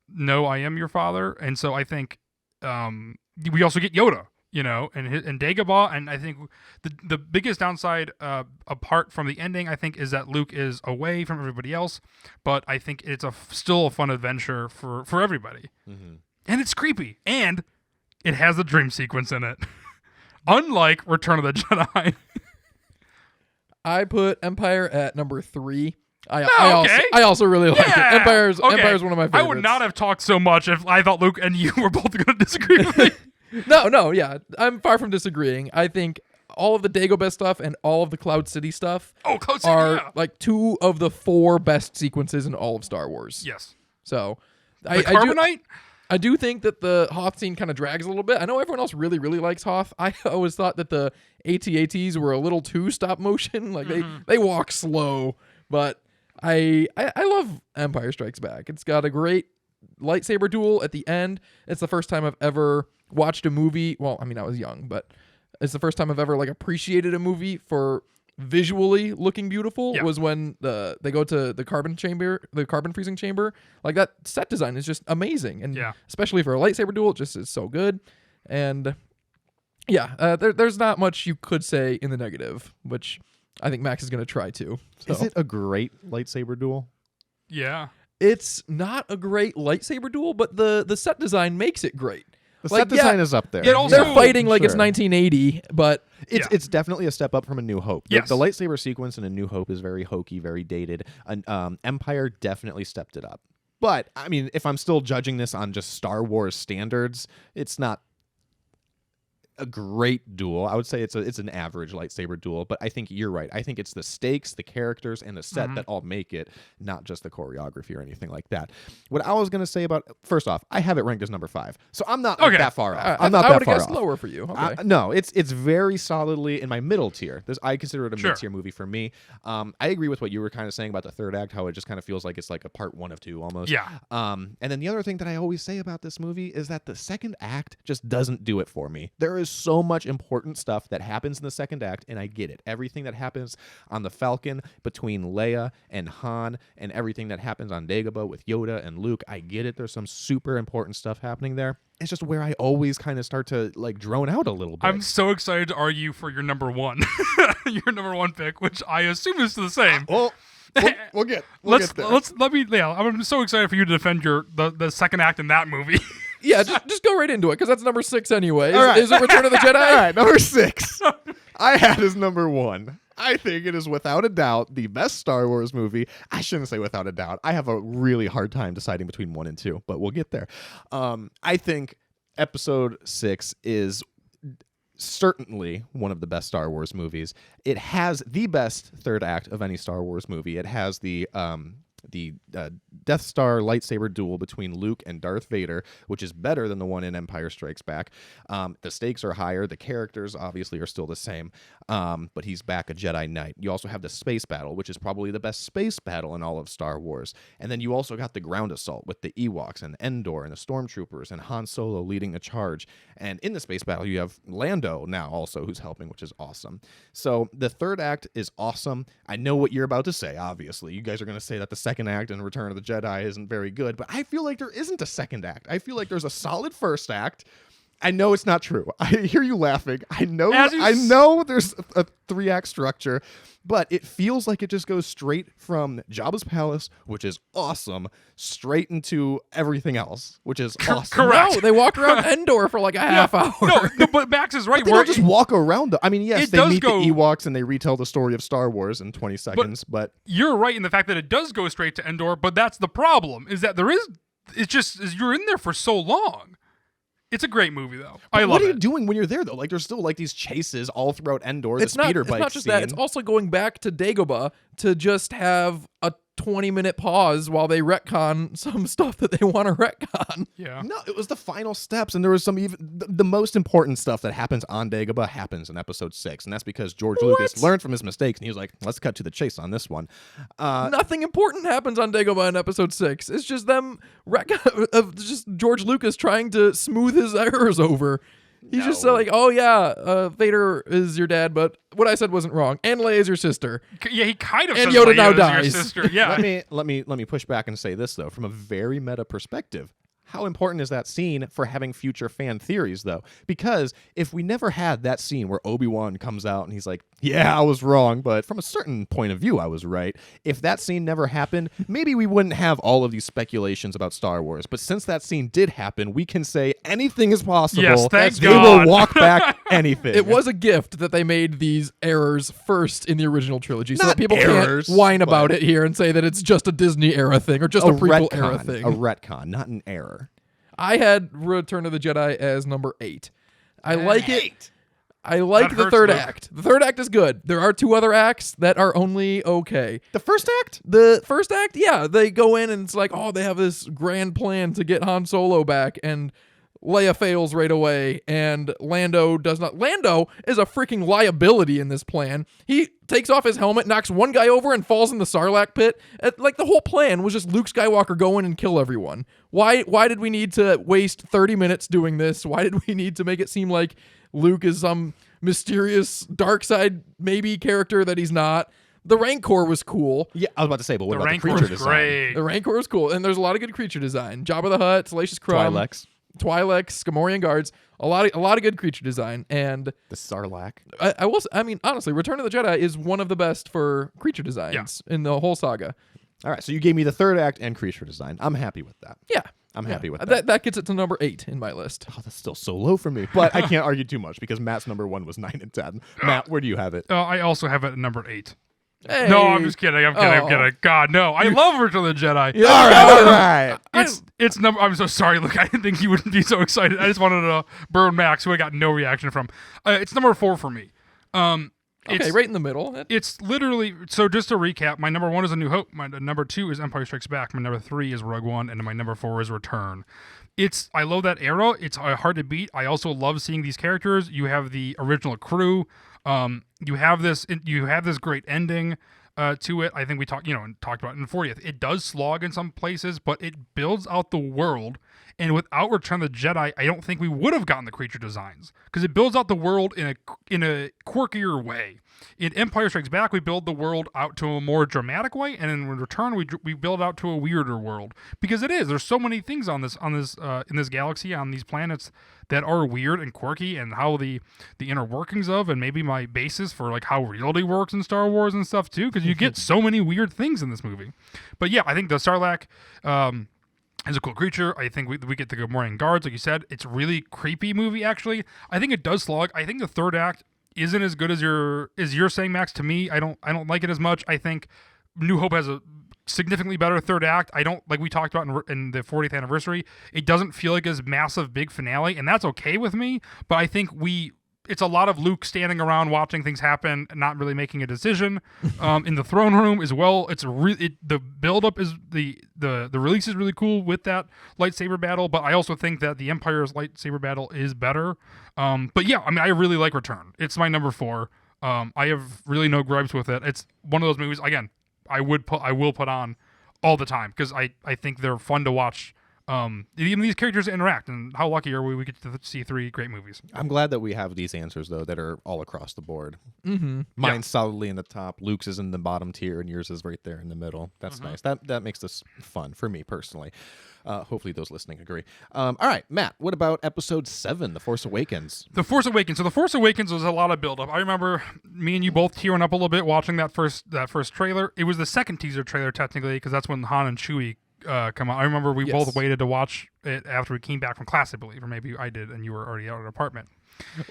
No, I am your father, and so I think we also get Yoda. And Dagobah, and I think the biggest downside apart from the ending, I think, is that Luke is away from everybody else. But I think it's still a fun adventure for everybody. Mm-hmm. And it's creepy. And it has a dream sequence in it. Unlike Return of the Jedi. I put Empire at number 3. I okay. also really like it. Empire's one of my favorites. I would not have talked so much if I thought Luke and you were both going to disagree with me. No, yeah. I'm far from disagreeing. I think all of the Dagobah stuff and all of the Cloud City stuff Cloud City, are like 2 of the 4 best sequences in all of Star Wars. Yes. So The Carbonite? I do think that the Hoth scene kind of drags a little bit. I know everyone else really, really likes Hoth. I always thought that the AT-ATs were a little too stop motion. Like they walk slow, but I love Empire Strikes Back. It's got a great lightsaber duel at the end. It's the first time I've ever watched a movie. Well, I mean, I was young, but it's the first time I've ever like appreciated a movie for visually looking beautiful. Yeah. Was when they go to the carbon freezing chamber. Like that set design is just amazing, and especially for a lightsaber duel, it just is so good. And there's not much you could say in the negative, which I think Max is going to try to. So. Is it a great lightsaber duel? Yeah. It's not a great lightsaber duel, but the set design makes it great. The set design is up there. They're fighting like it's 1980, but it's definitely a step up from A New Hope. Yes. The lightsaber sequence in A New Hope is very hokey, very dated. Empire definitely stepped it up. But, I mean, if I'm still judging this on just Star Wars standards, it's not a great duel. I would say it's an average lightsaber duel, but I think you're right. I think it's the stakes, the characters, and the set that all make it, not just the choreography or anything like that. What I was going to say about, first off, I have it ranked as number 5, so I'm not that far off. I'm not I that would far have off. guessed lower for you. Okay. No, it's very solidly in my middle tier. I consider it a Sure. mid-tier movie for me. I agree with what you were kind of saying about the third act, how it just kind of feels like it's like a part 1 of 2 almost. Yeah. And then the other thing that I always say about this movie is that the second act just doesn't do it for me. There is so much important stuff that happens in the second act, and I get it. Everything that happens on the Falcon between Leia and Han, and everything that happens on Dagobah with Yoda and Luke, I get it. There's some super important stuff happening there. It's just where I always kind of start to like drone out a little bit. I'm so excited to argue for your number 1. Your number 1 pick, which I assume is the same. We'll get there. I'm so excited for you to defend the second act in that movie. Yeah, just go right into it, because that's number 6 anyway. All right. Is it Return of the Jedi? All right, number 6. I had as number 1. I think it is without a doubt the best Star Wars movie. I shouldn't say without a doubt. I have a really hard time deciding between 1 and 2, but we'll get there. I think Episode 6 is certainly one of the best Star Wars movies. It has the best third act of any Star Wars movie. It has the Death Star lightsaber duel between Luke and Darth Vader, which is better than the one in Empire Strikes Back. The stakes are higher. The characters obviously are still the same, but he's back a Jedi Knight. You also have the space battle, which is probably the best space battle in all of Star Wars. And then you also got the ground assault with the Ewoks and Endor and the Stormtroopers and Han Solo leading a charge. And in the space battle, you have Lando now also who's helping, which is awesome. So the third act is awesome. I know what you're about to say, obviously. You guys are going to say that the second act in Return of the Jedi isn't very good, but I feel like there isn't a second act. I feel like there's a solid first act. I know it's not true. I hear you laughing. I know there's a 3-act structure, but it feels like it just goes straight from Jabba's palace, which is awesome, straight into everything else, which is awesome. Correct. No, they walk around Endor for like a half hour. No, but Max is right. They don't just walk around. I mean, yes, they meet the Ewoks and they retell the story of Star Wars in 20 seconds, but you're right in the fact that it does go straight to Endor, but that's the problem, is that you're in there for so long. It's a great movie, though. I love it. What are you doing when you're there, though? Like, there's still like these chases all throughout Endor. It's not just that. It's also going back to Dagobah to just have a 20-minute pause while they retcon some stuff that they want to retcon. Yeah. No, it was the final steps, and there was some even the most important stuff that happens on Dagobah happens in Episode 6, and that's because George Lucas learned from his mistakes, and he was like, "Let's cut to the chase on this one." Nothing important happens on Dagobah in Episode 6. It's just them just George Lucas trying to smooth his errors over. He's just like, oh yeah, Vader is your dad, but what I said wasn't wrong, and Leia is your sister. Yeah, he kind of and says Yoda Leia now is dies. your sister. Yeah. let me push back and say this though, from a very meta perspective. How important is that scene for having future fan theories, though? Because if we never had that scene where Obi-Wan comes out and he's like, yeah, I was wrong, but from a certain point of view, I was right. If that scene never happened, maybe we wouldn't have all of these speculations about Star Wars. But since that scene did happen, we can say anything is possible. Yes, thank They God. will walk back anything. It was a gift that they made these errors first in the original trilogy, so Not that people errors, can't whine about but- it here and say that it's just a Disney era thing or just a prequel era thing. A retcon, not an error. I had Return of the Jedi as number 8. I like it. 8. I like That the hurts, third Luke. act. The third act is good. There are 2 other acts that are only okay. The first act? The first act, yeah, they go in and it's like, oh, they have this grand plan to get Han Solo back, and Leia fails right away, and Lando does not. Lando is a freaking liability in this plan. He takes off his helmet, knocks one guy over, and falls in the Sarlacc pit. Like, the whole plan was just Luke Skywalker go in and kill everyone. Why did we need to waste 30 minutes doing this? Why did we need to make it seem like Luke is some mysterious dark side maybe character that he's not? The Rancor was cool. Yeah, I was about to say, but what The about Rancor the creature was design? great. The Rancor was cool, and there's a lot of good creature design. Jabba the Hutt, Salacious Crumb, Twi'leks, Gamorrean guards, a lot of good creature design, and The Sarlacc. I mean, honestly, Return of the Jedi is one of the best for creature designs in the whole saga. All right, so you gave me the third act and creature design. I'm happy with that. Yeah, I'm happy with That gets it to number 8 in my list. Oh, that's still so low for me, but I can't argue too much because Matt's number 1 was 9 and 10. Matt, where do you have it? I also have it at number 8. Hey. No, I'm just kidding. I'm kidding. God, no. I love Return of the Jedi. Yeah. All right. It's number. I'm so sorry, Luke. I didn't think you would be so excited. I just wanted to burn Max, who I got no reaction from. It's number 4 for me. Okay, It's, right in the middle. it's literally so. Just to recap, my number 1 is A New Hope. My number 2 is Empire Strikes Back. My number 3 is Rogue One, and my number 4 is Return. I love that era. It's hard to beat. I also love seeing these characters. You have the original crew. You have this great ending to it. I think we talked about it in the 40th. It does slog in some places, but it builds out the world. And without Return of the Jedi, I don't think we would have gotten the creature designs because it builds out the world in a quirkier way. In Empire Strikes Back, we build the world out to a more dramatic way, and in Return, we build out to a weirder world because it is. There's so many things in this galaxy, on these planets that are weird and quirky, and how the inner workings of, and maybe my basis for like how reality works in Star Wars and stuff too, because you get so many weird things in this movie. But yeah, I think the Sarlacc. Is a cool creature. I think we get the Gamorrean guards, like you said. It's a really creepy movie, actually. I think it does slog. I think the third act isn't as good as you're saying, Max. To me, I don't like it as much. I think New Hope has a significantly better third act. I don't, like we talked about in the 40th anniversary, it doesn't feel like this massive big finale, and that's okay with me. But I think it's a lot of Luke standing around watching things happen and not really making a decision. In the throne room as well, the build-up is the release is really cool with that lightsaber battle, but I also think that the Empire's lightsaber battle is better. But yeah, I mean, I really like Return. It's my number 4. I have really no gripes with it. It's one of those movies, again, I will put on all the time because I think they're fun to watch. Even these characters interact, and how lucky are we get to see 3 great movies. I'm glad that we have these answers, though, that are all across the board. Mm-hmm. Mine's solidly in the top. Luke's is in the bottom tier, and yours is right there in the middle. That's nice. That makes this fun for me personally. Hopefully those listening agree. All right, Matt, what about episode 7, The Force Awakens? The Force Awakens. So The Force Awakens was a lot of build-up. I remember me and you both tearing up a little bit watching that first trailer. It was the second teaser trailer, technically, because that's when Han and Chewie come out. I remember we both waited to watch it after we came back from class, I believe, or maybe I did, and you were already out of the apartment.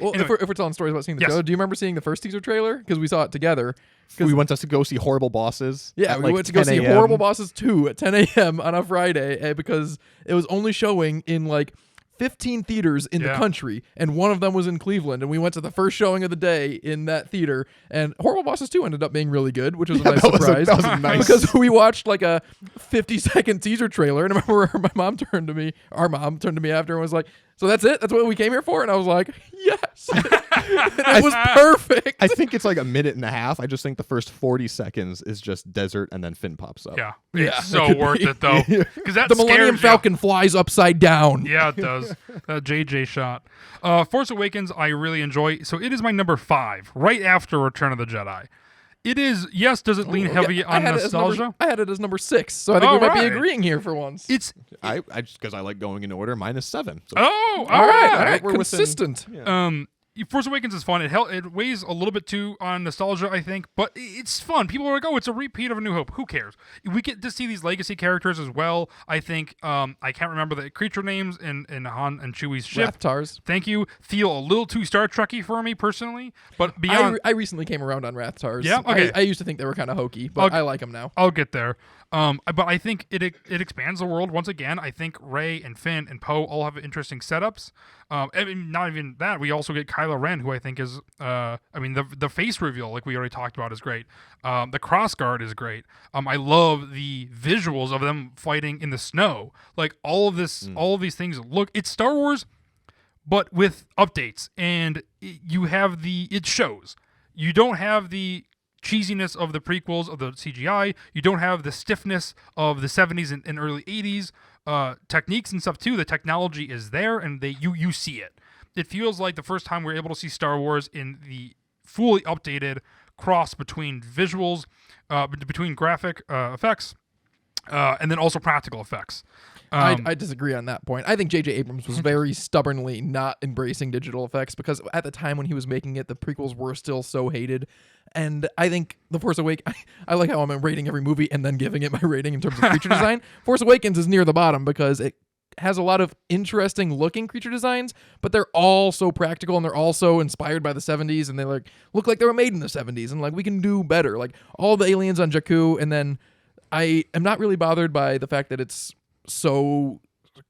Well, Anyway. if we're telling stories about seeing the trailer, do you remember seeing the first teaser trailer? Because we saw it together. We went to go see Horrible Bosses. Yeah, at we like went to go 10 see a.m. Horrible Bosses 2 at 10 a.m. on a Friday because it was only showing in like 15 theaters in the country, and one of them was in Cleveland, and we went to the first showing of the day in that theater, and Horrible Bosses 2 ended up being really good, which was a nice surprise. That was nice. Because we watched like a 50-second teaser trailer, and I remember our mom turned to me after and was like, so that's it? That's what we came here for? And I was like, yes. And it was perfect. I think it's like a minute and a half. I just think the first 40 seconds is just desert, and then Finn pops up. Yeah, Yeah, it's so worth it though, because that The Millennium scares you. Falcon flies upside down. Yeah, it does. That JJ shot. Force Awakens, I really enjoy. So it is my number 5, right after Return of the Jedi. It is. Yes. Does it lean heavy on nostalgia? I had it as number 6, so I think we might be agreeing here for once. It's. I just because I like going in order, mine is 7. So Oh, all right. All right, we're Consistent. Force Awakens is fun. It weighs a little bit too on nostalgia, I think, but it's fun. People are like, "Oh, it's a repeat of A New Hope." Who cares? We get to see these legacy characters as well. I think I can't remember the creature names in Han and Chewie's ship. Rathtars. Thank you. Feel a little too Star Trekky for me personally, but beyond, I recently came around on Rathtars. Yeah? Okay. I used to think they were kind of hokey, but I like them now. I'll get there. But I think it expands the world once again. I think Rey and Finn and Poe all have interesting setups. I mean, not even that. We also get Kylo Ren, who I think is, the face reveal, like we already talked about, is great. The crossguard is great. I love the visuals of them fighting in the snow. Like all of these things look. It's Star Wars, but with updates, and it shows. You don't have the cheesiness of the prequels of the CGI. You don't have the stiffness of the 70s and early 80s techniques and stuff too. The technology is there, and you see it. It feels like the first time we're able to see Star Wars in the fully updated cross between visuals, between graphic effects, and then also practical effects. I disagree on that point. I think J.J. Abrams was very stubbornly not embracing digital effects because at the time when he was making it, the prequels were still so hated. And I think The Force Awakens, I like how I'm rating every movie and then giving it my rating in terms of creature design. Force Awakens is near the bottom because it has a lot of interesting looking creature designs, but they're all so practical and they're all so inspired by the 70s, and they look like they were made in the 70s, and we can do better. Like all the aliens on Jakku, and then I am not really bothered by the fact that it's so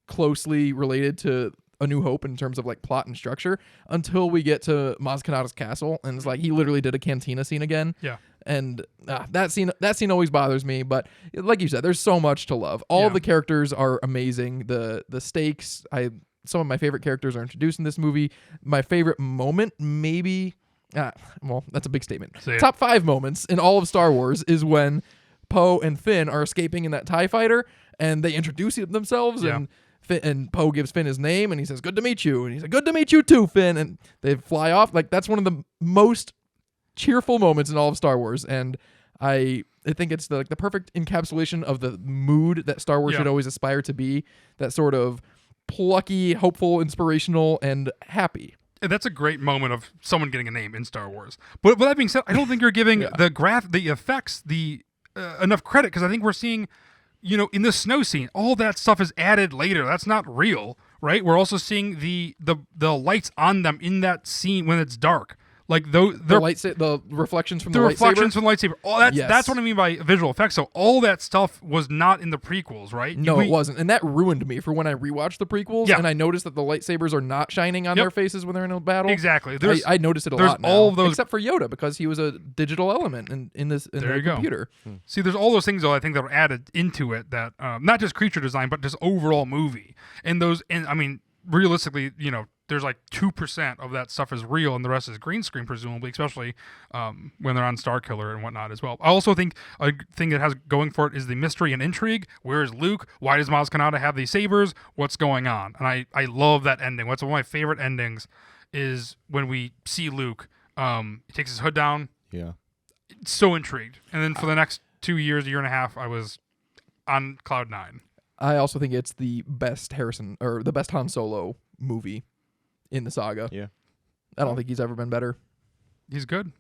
closely related to A New Hope in terms of plot and structure until we get to Maz Kanata's castle, and it's he literally did a cantina scene again. Yeah. And that scene always bothers me, but like you said, there's so much to love. All of the characters are amazing. The stakes, some of my favorite characters are introduced in this movie. My favorite moment, maybe, well, that's a big statement. Top 5 moments in all of Star Wars is when Poe and Finn are escaping in that TIE fighter, and they introduce themselves, and Poe gives Finn his name, and he says, "Good to meet you," and he said, "Good to meet you too, Finn," and they fly off. That's one of the most cheerful moments in all of Star Wars, and I think it's the perfect encapsulation of the mood that Star Wars should always aspire to be, that sort of plucky, hopeful, inspirational, and happy. And that's a great moment of someone getting a name in Star Wars. But with that being said, I don't think you're giving the effects enough credit, because I think we're seeing, in the snow scene, all that stuff is added later. That's not real, right? We're also seeing the lights on them in that scene when it's dark. The reflections from the lightsaber. Reflections from the lightsaber. That's what I mean by visual effects. So all that stuff was not in the prequels, right? No, it wasn't. And that ruined me for when I rewatched the prequels and I noticed that the lightsabers are not shining on their faces when they're in a battle. Exactly. I noticed it a lot now. All of those, except for Yoda, because he was a digital element in the computer. See, there's all those things, though, I think that are added into it that, not just creature design, but just overall movie. And I mean, realistically, there's 2% of that stuff is real, and the rest is green screen, presumably, especially when they're on Starkiller and whatnot as well. I also think a thing that has going for it is the mystery and intrigue. Where is Luke? Why does Maz Kanata have these sabers? What's going on? And I love that ending. What's one of my favorite endings is when we see Luke. He takes his hood down. Yeah. So intrigued. And then for the next 2 years, year and a half, I was on cloud 9. I also think it's the best Han Solo movie in the saga. Yeah. I don't think he's ever been better. He's good.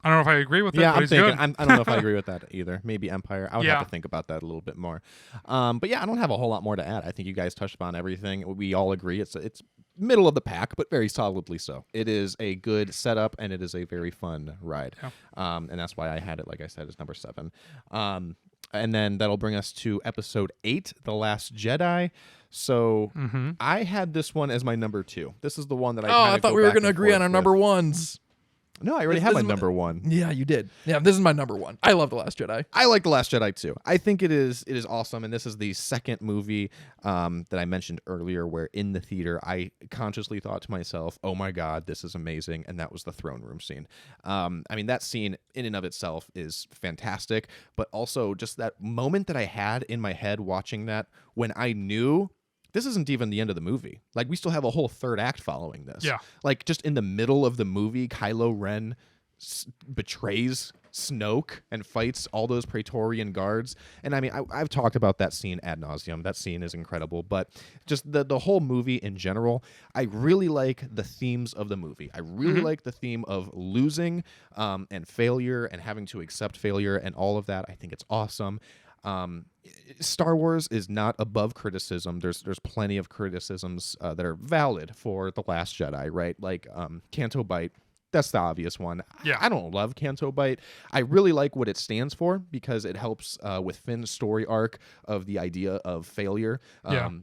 I don't know if I agree with it, but he's good. good. I don't know if I agree with that either. Maybe Empire. I would have to think about that a little bit more. But yeah, I don't have a whole lot more to add. I think you guys touched upon everything. We all agree it's middle of the pack, but very solidly so. It is a good setup, and it is a very fun ride. Yeah. And that's why I had it, like I said, as number 7. And then that'll bring us to episode 8, The Last Jedi. So I had this one as my number 2. This is the one that I thought we were going to agree on our number 1s. No, I already have my number 1. Yeah, you did. Yeah, this is my number 1. I love The Last Jedi. I like The Last Jedi too. I think it is awesome, and this is the second movie that I mentioned earlier where in the theater I consciously thought to myself, oh my God, this is amazing, and that was the throne room scene. I mean, that scene in and of itself is fantastic, but also just that moment that I had in my head watching that when I knew this isn't even the end of the movie. We still have a whole third act following this. Yeah. Just in the middle of the movie, Kylo Ren betrays Snoke and fights all those Praetorian guards. And I mean, I've talked about that scene ad nauseum. That scene is incredible. But just the whole movie in general, I really like the themes of the movie. I really like the theme of losing and failure and having to accept failure and all of that. I think it's awesome. Star Wars is not above criticism. There's plenty of criticisms that are valid for The Last Jedi, right? Like Canto Bight. That's the obvious one. Yeah. I don't love Canto Bight. I really like what it stands for because it helps with Finn's story arc of the idea of failure.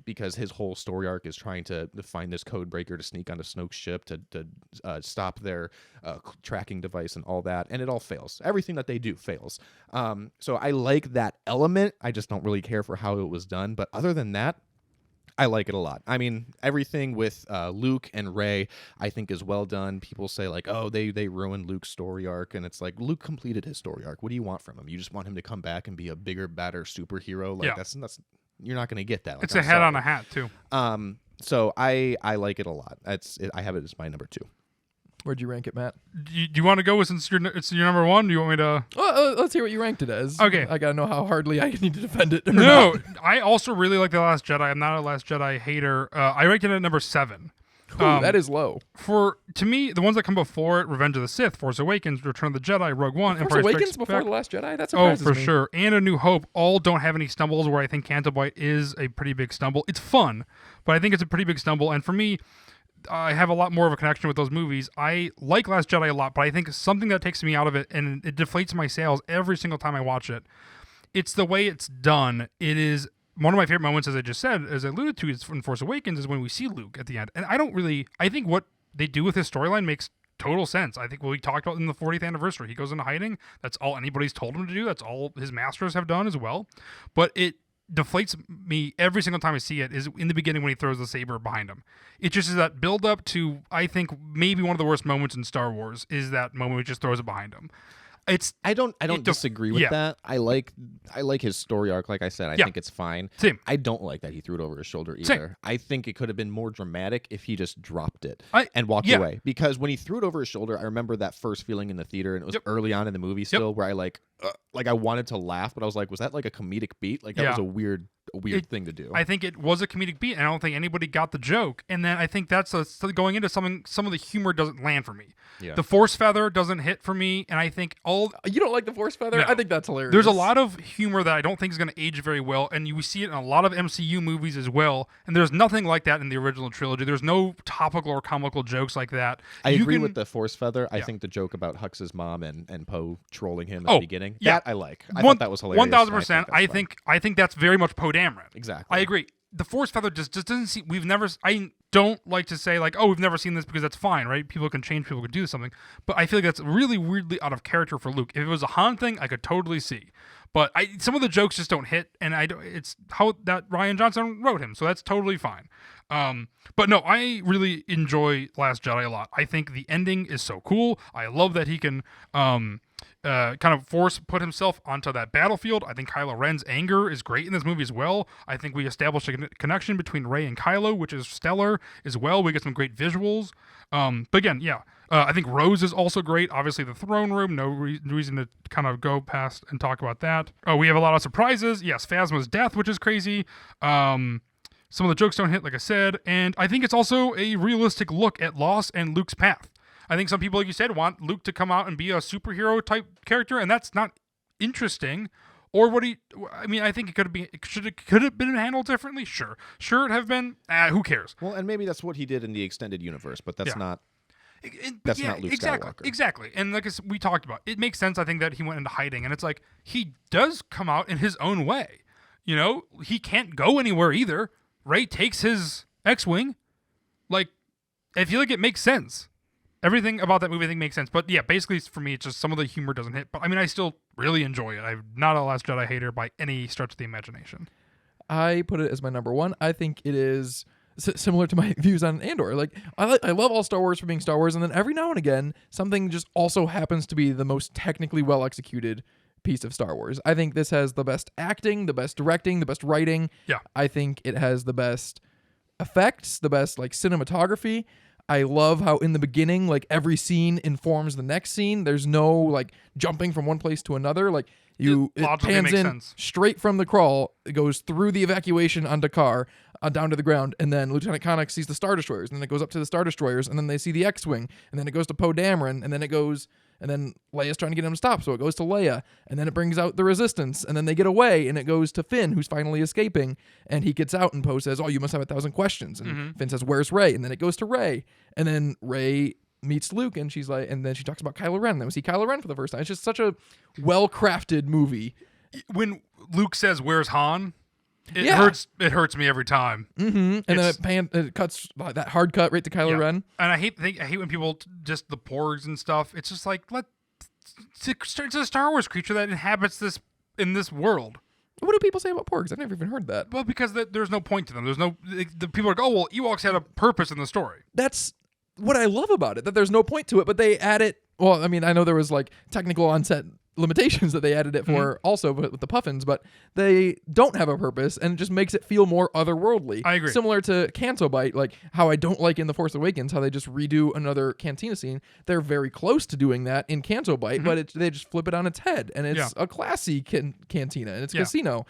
Because his whole story arc is trying to find this code breaker to sneak onto Snoke's ship to stop their tracking device and all that. And it all fails. Everything that they do fails. So I like that element. I just don't really care for how it was done. But other than that, I like it a lot. I mean, everything with Luke and Rey, I think, is well done. People say, like, oh, they ruined Luke's story arc. And it's like, Luke completed his story arc. What do you want from him? You just want him to come back and be a bigger, badder superhero? Like, that's you're not going to get that. Like, it's a head on a hat, too. So I like it a lot. I have it as my number 2. Where'd you rank it, Matt? Do you want to go with, since it's your number 1? Do you want me to? Well, let's hear what you ranked it as. Okay. I gotta know how hardly I need to defend it. No, I also really like The Last Jedi. I'm not a Last Jedi hater. I ranked it at number 7. Ooh, that is low. To me, the ones that come before it: Revenge of the Sith, Force Awakens, Return of the Jedi, Rogue One, Force Empire Awakens Strikes before Back. The Last Jedi. That surprises me. me. Sure. And A New Hope all don't have any stumbles. Where I think Canto Bight is a pretty big stumble. It's fun, but I think it's a pretty big stumble. And for me, I have a lot more of a connection with those movies. I like Last Jedi a lot, but I think something that takes me out of it and it deflates my sales every single time I watch it. It's the way it's done. It is one of my favorite moments, as I just said, as I alluded to, is in Force Awakens, is when we see Luke at the end. And I think what they do with his storyline makes total sense. I think what we talked about in the 40th anniversary, he goes into hiding. That's all anybody's told him to do. That's all his masters have done as well. But it deflates me every single time I see it is in the beginning when he throws the saber behind him. It just is that build up to, I think, maybe one of the worst moments in Star Wars is that moment where he just throws it behind him. I don't disagree with that. I like his story arc. Like I said, I think it's fine. Same. I don't like that he threw it over his shoulder either. Same. I think it could have been more dramatic if he just dropped it and walked yeah. away. Because when he threw it over his shoulder, I remember that first feeling in the theater, and it was early on in the movie still, where I I wanted to laugh, but I was like, was that like a comedic beat? Like that was a weird thing to do. I think it was a comedic beat, and I don't think anybody got the joke. And then I think that's going into something. Some of the humor doesn't land for me. Yeah. The Force feather doesn't hit for me, and I think you don't like the Force feather. No. I think that's hilarious. There's a lot of humor that I don't think is going to age very well, and you see it in a lot of MCU movies as well. And there's nothing like that in the original trilogy. There's no topical or comical jokes like that. I agree with the Force feather. I think the joke about Hux's mom and Poe trolling him at the beginning, that I like. I thought that was hilarious. 1,000%. I think that's very much Poe Dameron. Exactly. I agree. The Force feather just doesn't see. I don't like to say like, oh, we've never seen this, because that's fine, right? People can change, people can do something, but I feel like that's really weirdly out of character for Luke. If it was a Han thing, I could totally see, but some of the jokes just don't hit, and it's how that Rian Johnson wrote him, so that's totally fine. But no, I really enjoy Last Jedi a lot. I think the ending is so cool. I love that he can kind of put himself onto that battlefield. I think Kylo Ren's anger is great in this movie as well. I think we established a connection between Rey and Kylo, which is stellar as well. We get some great visuals. But again, I think Rose is also great. Obviously, the throne room, no reason to kind of go past and talk about that. We have a lot of surprises. Yes, Phasma's death, which is crazy. Some of the jokes don't hit, like I said. And I think it's also a realistic look at loss and Luke's path. I think some people, like you said, want Luke to come out and be a superhero type character, and that's not interesting. Or I think it could have been handled differently. Sure, it have been. Who cares? Well, and maybe that's what he did in the extended universe, but that's not. That's not Luke Skywalker. Exactly. And like we talked about, it makes sense. I think that he went into hiding, and it's like he does come out in his own way. You know, he can't go anywhere either. Rey takes his X-wing. Like, I feel like it makes sense. Everything about that movie I think makes sense. But yeah, basically for me, it's just some of the humor doesn't hit. But I mean, I still really enjoy it. I'm not a Last Jedi hater by any stretch of the imagination. I put it as my number 1. I think it is similar to my views on Andor. Like, I love all Star Wars for being Star Wars, and then every now and again, something just also happens to be the most technically well executed piece of Star Wars. I think this has the best acting, the best directing, the best writing. Yeah. I think it has the best effects, the best like cinematography. I love how in the beginning, like every scene informs the next scene. There's no like jumping from one place to another. Like it logically pans makes in sense. straight from the crawl. It goes through the evacuation onto car, down to the ground, and then Lieutenant Connick sees the Star Destroyers, and then it goes up to the Star Destroyers, and then they see the X-Wing, and then it goes to Poe Dameron, and then it goes, and then Leia's trying to get him to stop, so it goes to Leia, and then it brings out the Resistance, and then they get away, and it goes to Finn, who's finally escaping, and he gets out, and Poe says, "Oh, you must have 1,000 questions," and Finn says, "Where's Rey?" And then it goes to Rey, and then Rey meets Luke, and she's like, and then she talks about Kylo Ren, and then we see Kylo Ren for the first time. It's just such a well-crafted movie. When Luke says, "Where's Han?" It Yeah. hurts. It hurts me every time. Mm-hmm. And then it cuts that hard cut right to Kylo Ren. And I hate when people just the porgs and stuff. It's just like it's a Star Wars creature that inhabits this in this world. What do people say about porgs? I've never even heard that. Well, because there's no point to them. There's no the people are like, oh well, Ewoks had a purpose in the story. That's what I love about it, that there's no point to it, but they add it. Well, I mean, I know there was like technical on-set limitations that they added it for also with the Puffins, but they don't have a purpose, and it just makes it feel more otherworldly. I agree. Similar to Canto Bite, like how I don't like in The Force Awakens how they just redo another cantina scene. They're very close to doing that in Canto Bite, but they just flip it on its head, and it's a classy cantina, and it's a casino.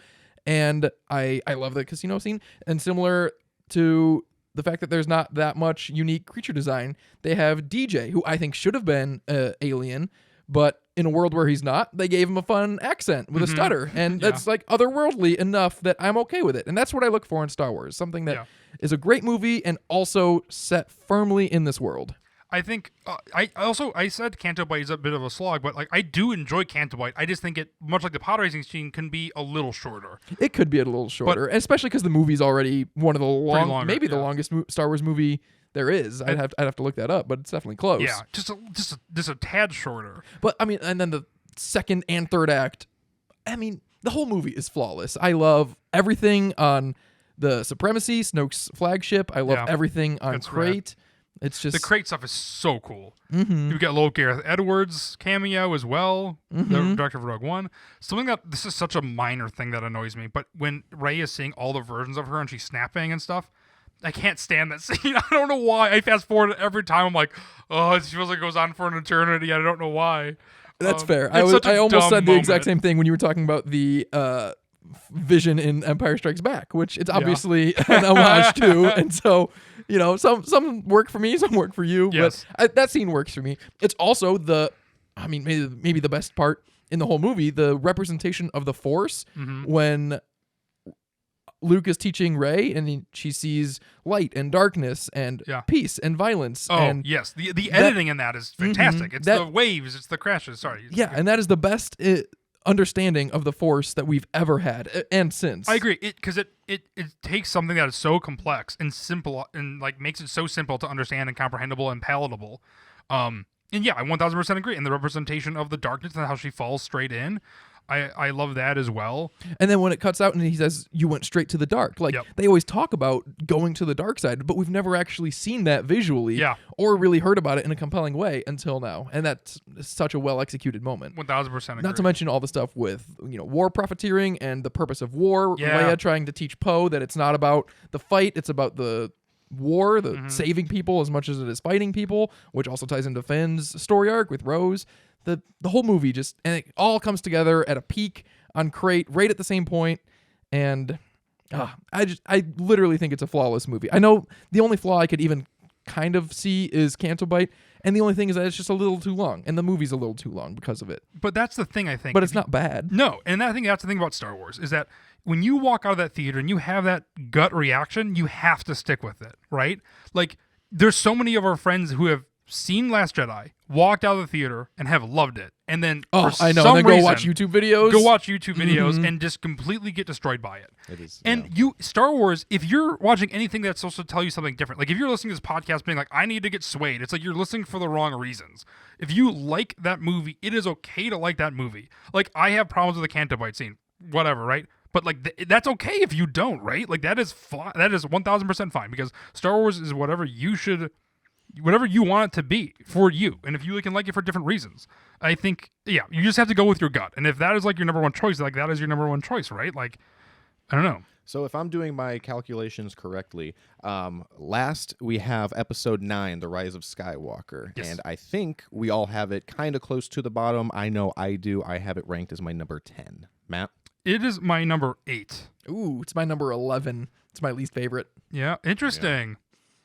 And I love the casino scene, and similar to the fact that there's not that much unique creature design, they have DJ, who I think should have been alien, but in a world where he's not, they gave him a fun accent with a stutter, and that's like otherworldly enough that I'm okay with it. And that's what I look for in Star Wars, something that is a great movie and also set firmly in this world. I think I said Canto Bite is a bit of a slog, but like I do enjoy Canto Bite. I just think it, much like the pod racing scene, can be a little shorter. It could be a little shorter, especially because the movie's already one of the longer, the longest Star Wars movie there is. I'd have to look that up, but it's definitely close. Yeah, just a tad shorter. But I mean, and then the second and third act, I mean, the whole movie is flawless. I love everything on the Supremacy, Snoke's flagship. I love everything on Crate. It's just the Crate stuff is so cool. You got Lord Gareth Edwards cameo as well, the director of Rogue One. This is such a minor thing that annoys me, but when Rey is seeing all the versions of her and she's snapping and stuff, I can't stand that scene. I don't know why. I fast forward every time. I'm like, oh, it feels like it goes on for an eternity. I don't know why. That's fair. I almost said the exact same thing when you were talking about the vision in Empire Strikes Back, which it's obviously an homage to. And so, you know, some work for me, some work for you. Yes. But that scene works for me. It's also maybe the best part in the whole movie, the representation of the Force when Luke is teaching Rey, and she sees light and darkness and peace and violence. Oh, and yes. The editing in that is fantastic. It's the waves. It's the crashes. Sorry. Yeah, and that is the best understanding of the Force that we've ever had and since. I agree. Because it takes something that is so complex and simple and like makes it so simple to understand and comprehensible and palatable. And yeah, I 1000% agree. And the representation of the darkness and how she falls straight in, I love that as well. And then when it cuts out and he says, you went straight to the dark. Like, they always talk about going to the dark side, but we've never actually seen that visually or really heard about it in a compelling way until now. And that's such a well-executed moment. 1000% agree. Not to mention all the stuff with, war profiteering and the purpose of war. Leia trying to teach Poe that it's not about the fight, it's about the war, saving people as much as it is fighting people, which also ties into Finn's story arc with Rose. The whole movie and it all comes together at a peak on Crate right at the same point, and I literally think it's a flawless movie. I know the only flaw I could even kind of see is Canto Bite, and the only thing is that it's just a little too long, and the movie's a little too long because of it. But that's the thing, I think. But it's not bad. No, and I think that's the thing about Star Wars is that when you walk out of that theater and you have that gut reaction, you have to stick with it, right? Like, there's so many of our friends who have seen Last Jedi, walked out of the theater, and have loved it. And then I know. And then go watch YouTube videos. And just completely get destroyed by it. It is. And Star Wars, if you're watching anything that's supposed to tell you something different, like if you're listening to this podcast being like, I need to get swayed, it's like you're listening for the wrong reasons. If you like that movie, it is okay to like that movie. Like, I have problems with the Canto Bite scene, whatever, right? But like that's okay if you don't, right? Like that is 1000% fine, because Star Wars is whatever you want it to be for you, and if you can like it for different reasons, I think you just have to go with your gut. And if that is like your number one choice, like that is your number one choice, right? Like, I don't know. So if I'm doing my calculations correctly, last we have episode 9, The Rise of Skywalker. Yes. And I think we all have it kind of close to the bottom. I know I do. I have it ranked as my number 10. Matt? It is my number 8. Ooh, it's my number 11. It's my least favorite. Yeah, interesting.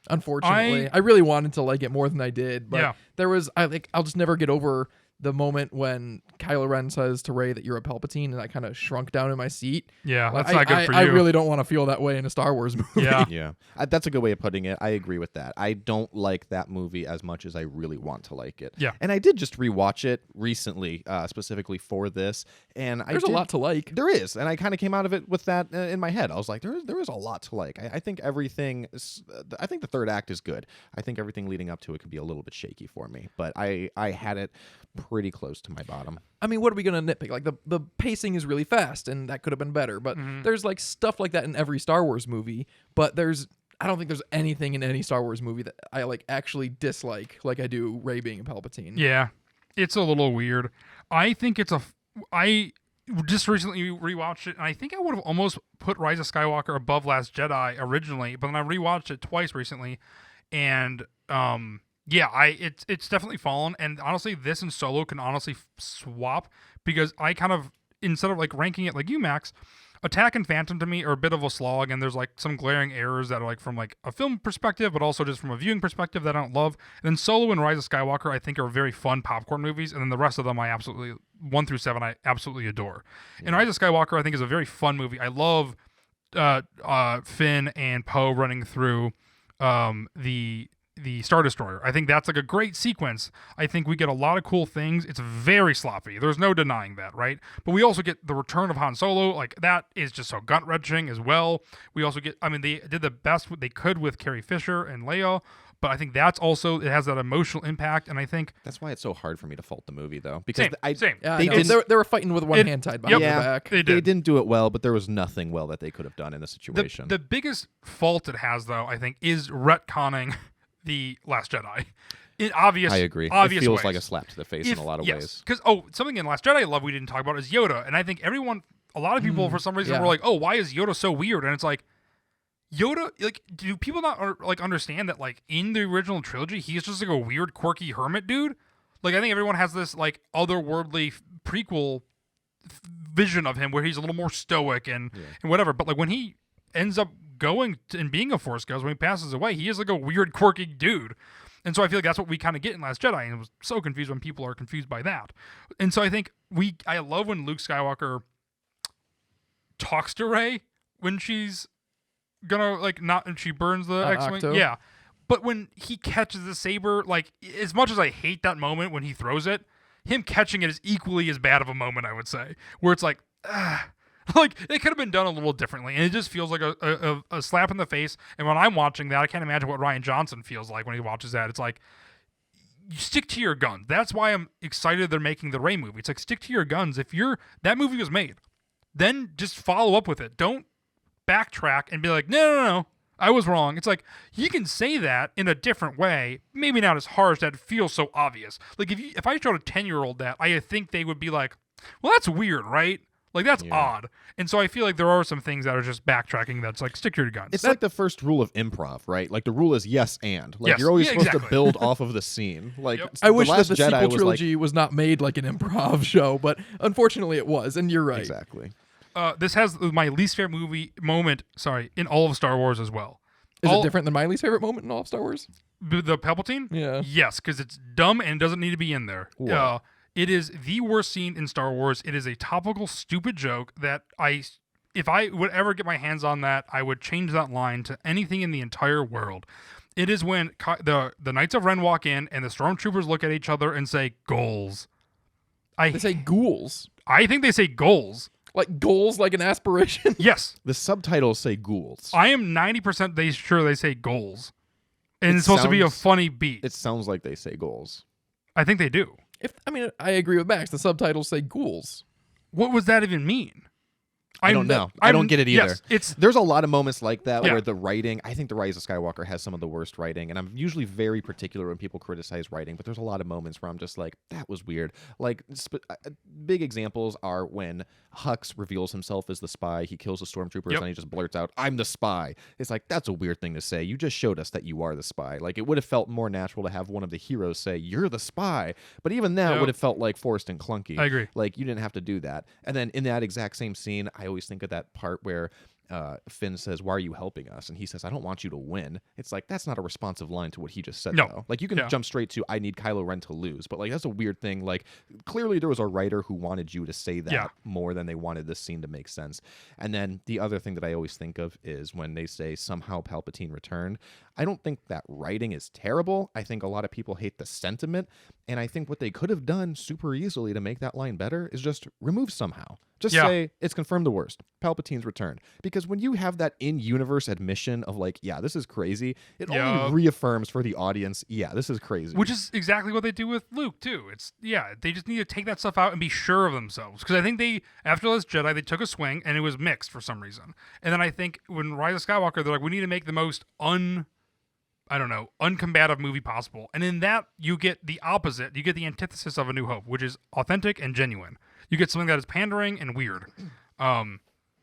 Unfortunately, I really wanted to like it more than I did, but Yeah. there was I'll just never get over the moment when Kylo Ren says to Rey that you're a Palpatine, and I kind of shrunk down in my seat. Yeah, Like, that's not good for you. I really don't want to feel that way in a Star Wars movie. Yeah. Yeah, that's a good way of putting it. I agree with that. I don't like that movie as much as I really want to like it. Yeah. And I did just rewatch it recently, specifically for this, and There's a lot to like. There is, and I kind of came out of it with that in my head. I was like, there is a lot to like. I think everything. I think the third act is good. I think everything leading up to it could be a little bit shaky for me, but I had it pretty close to my bottom. I mean, what are we gonna nitpick? Like the pacing is really fast, and that could have been better. But there's like stuff like that in every Star Wars movie. But I don't think there's anything in any Star Wars movie that I like actually dislike, like I do Rey being a Palpatine. Yeah, it's a little weird. I think I just recently rewatched it, and I think I would have almost put Rise of Skywalker above Last Jedi originally, but then I rewatched it twice recently, and yeah, it's definitely fallen. And honestly, this and Solo can honestly swap, because I kind of, instead of like ranking it like you, Max, Attack and Phantom to me are a bit of a slog, and there's like some glaring errors that are like from like a film perspective, but also just from a viewing perspective that I don't love. And then Solo and Rise of Skywalker I think are very fun popcorn movies, and then the rest of them I absolutely 1 through 7 I absolutely adore. And Rise of Skywalker I think is a very fun movie. I love Finn and Poe running through the Star Destroyer. I think that's like a great sequence. I think we get a lot of cool things. It's very sloppy. There's no denying that, right? But we also get the return of Han Solo. Like, that is just so gut-wrenching as well. We also get, I mean, they did the best they could with Carrie Fisher and Leia, but I think that's also, it has that emotional impact, and I think... That's why it's so hard for me to fault the movie, though. Because Same. Yeah, they they were fighting with one hand tied behind their back. They did. They didn't do it well, but there was nothing well that they could have done in the situation. The biggest fault it has, though, I think, is retconning the Last Jedi. I agree. Obvious it feels ways. like a slap to the face in a lot of ways. Because something in Last Jedi I love we didn't talk about is Yoda, and I think a lot of people for some reason were like, "Oh, why is Yoda so weird?" And it's like, Yoda, like, do people not like understand that like in the original trilogy he's just like a weird, quirky hermit dude? Like, I think everyone has this like otherworldly prequel vision of him where he's a little more stoic and whatever. But like when he ends up going and being a Force ghost, when he passes away, he is like a weird, quirky dude. And so I feel like that's what we kind of get in Last Jedi, and I was so confused when people are confused by that. And so I think I love when Luke Skywalker talks to Rey when she's gonna like not, and she burns the X-wing. Octo. Yeah, but when he catches the saber, like, as much as I hate that moment when he throws it, him catching it is equally as bad of a moment, I would say, where it's like, like, it could have been done a little differently, and it just feels like a slap in the face. And when I'm watching that, I can't imagine what Rian Johnson feels like when he watches that. It's like, you stick to your guns. That's why I'm excited they're making the Rey movie. It's like, stick to your guns. If that movie was made, then just follow up with it. Don't backtrack and be like, no, I was wrong. It's like, you can say that in a different way, maybe not as harsh, that it feels so obvious. Like, if I showed a 10-year-old that, I think they would be like, well, that's weird, right? Like, that's odd. And so I feel like there are some things that are just backtracking that's like, stick to your guns. It's like the first rule of improv, right? Like, the rule is yes and. Like, you're always supposed to build off of the scene. Like, I wish that the Jedi sequel was trilogy was not made like an improv show, but unfortunately it was, and you're right. Exactly. This has my least favorite moment in all of Star Wars as well. Is it different than my least favorite moment in all of Star Wars? The Palpatine? Yeah. Yes, because it's dumb and doesn't need to be in there. It is the worst scene in Star Wars. It is a topical, stupid joke that if I would ever get my hands on that, I would change that line to anything in the entire world. It is when the Knights of Ren walk in and the Stormtroopers look at each other and say, "Goals." They say ghouls. I think they say goals. Like goals, like an aspiration? Yes. The subtitles say ghouls. I am 90% sure they say goals. And it's supposed to be a funny beat. It sounds like they say goals. I think they do. I agree with Max. The subtitles say ghouls. What does that even mean? I don't know. I don't get it either. Yes, There's a lot of moments like that Yeah. where the writing, I think The Rise of Skywalker has some of the worst writing, and I'm usually very particular when people criticize writing, but there's a lot of moments where I'm just like, that was weird. Like, big examples are when Hux reveals himself as the spy, he kills the stormtroopers, and he just blurts out, "I'm the spy." It's like, that's a weird thing to say. You just showed us that you are the spy. Like, it would have felt more natural to have one of the heroes say, "You're the spy." But even that would have felt like forced and clunky. I agree. Like, you didn't have to do that. And then in that exact same scene, I always think of that part where Finn says, "Why are you helping us?" And he says, "I don't want you to win." It's like, that's not a responsive line to what he just said, though. Like, you can jump straight to, "I need Kylo Ren to lose." But, like, that's a weird thing. Like, clearly there was a writer who wanted you to say that more than they wanted this scene to make sense. And then the other thing that I always think of is when they say, "Somehow Palpatine returned." I don't think that writing is terrible. I think a lot of people hate the sentiment. And I think what they could have done super easily to make that line better is just remove "somehow." Just say, "It's confirmed the worst. Palpatine's returned." Because when you have that in-universe admission of like, yeah, this is crazy, it only reaffirms for the audience, yeah, this is crazy. Which is exactly what they do with Luke, too. They just need to take that stuff out and be sure of themselves. Because I think after Last Jedi, they took a swing, and it was mixed for some reason. And then I think when Rise of Skywalker, they're like, we need to make the most uncombative movie possible. And in that, you get the opposite. You get the antithesis of A New Hope, which is authentic and genuine. You get something that is pandering and weird.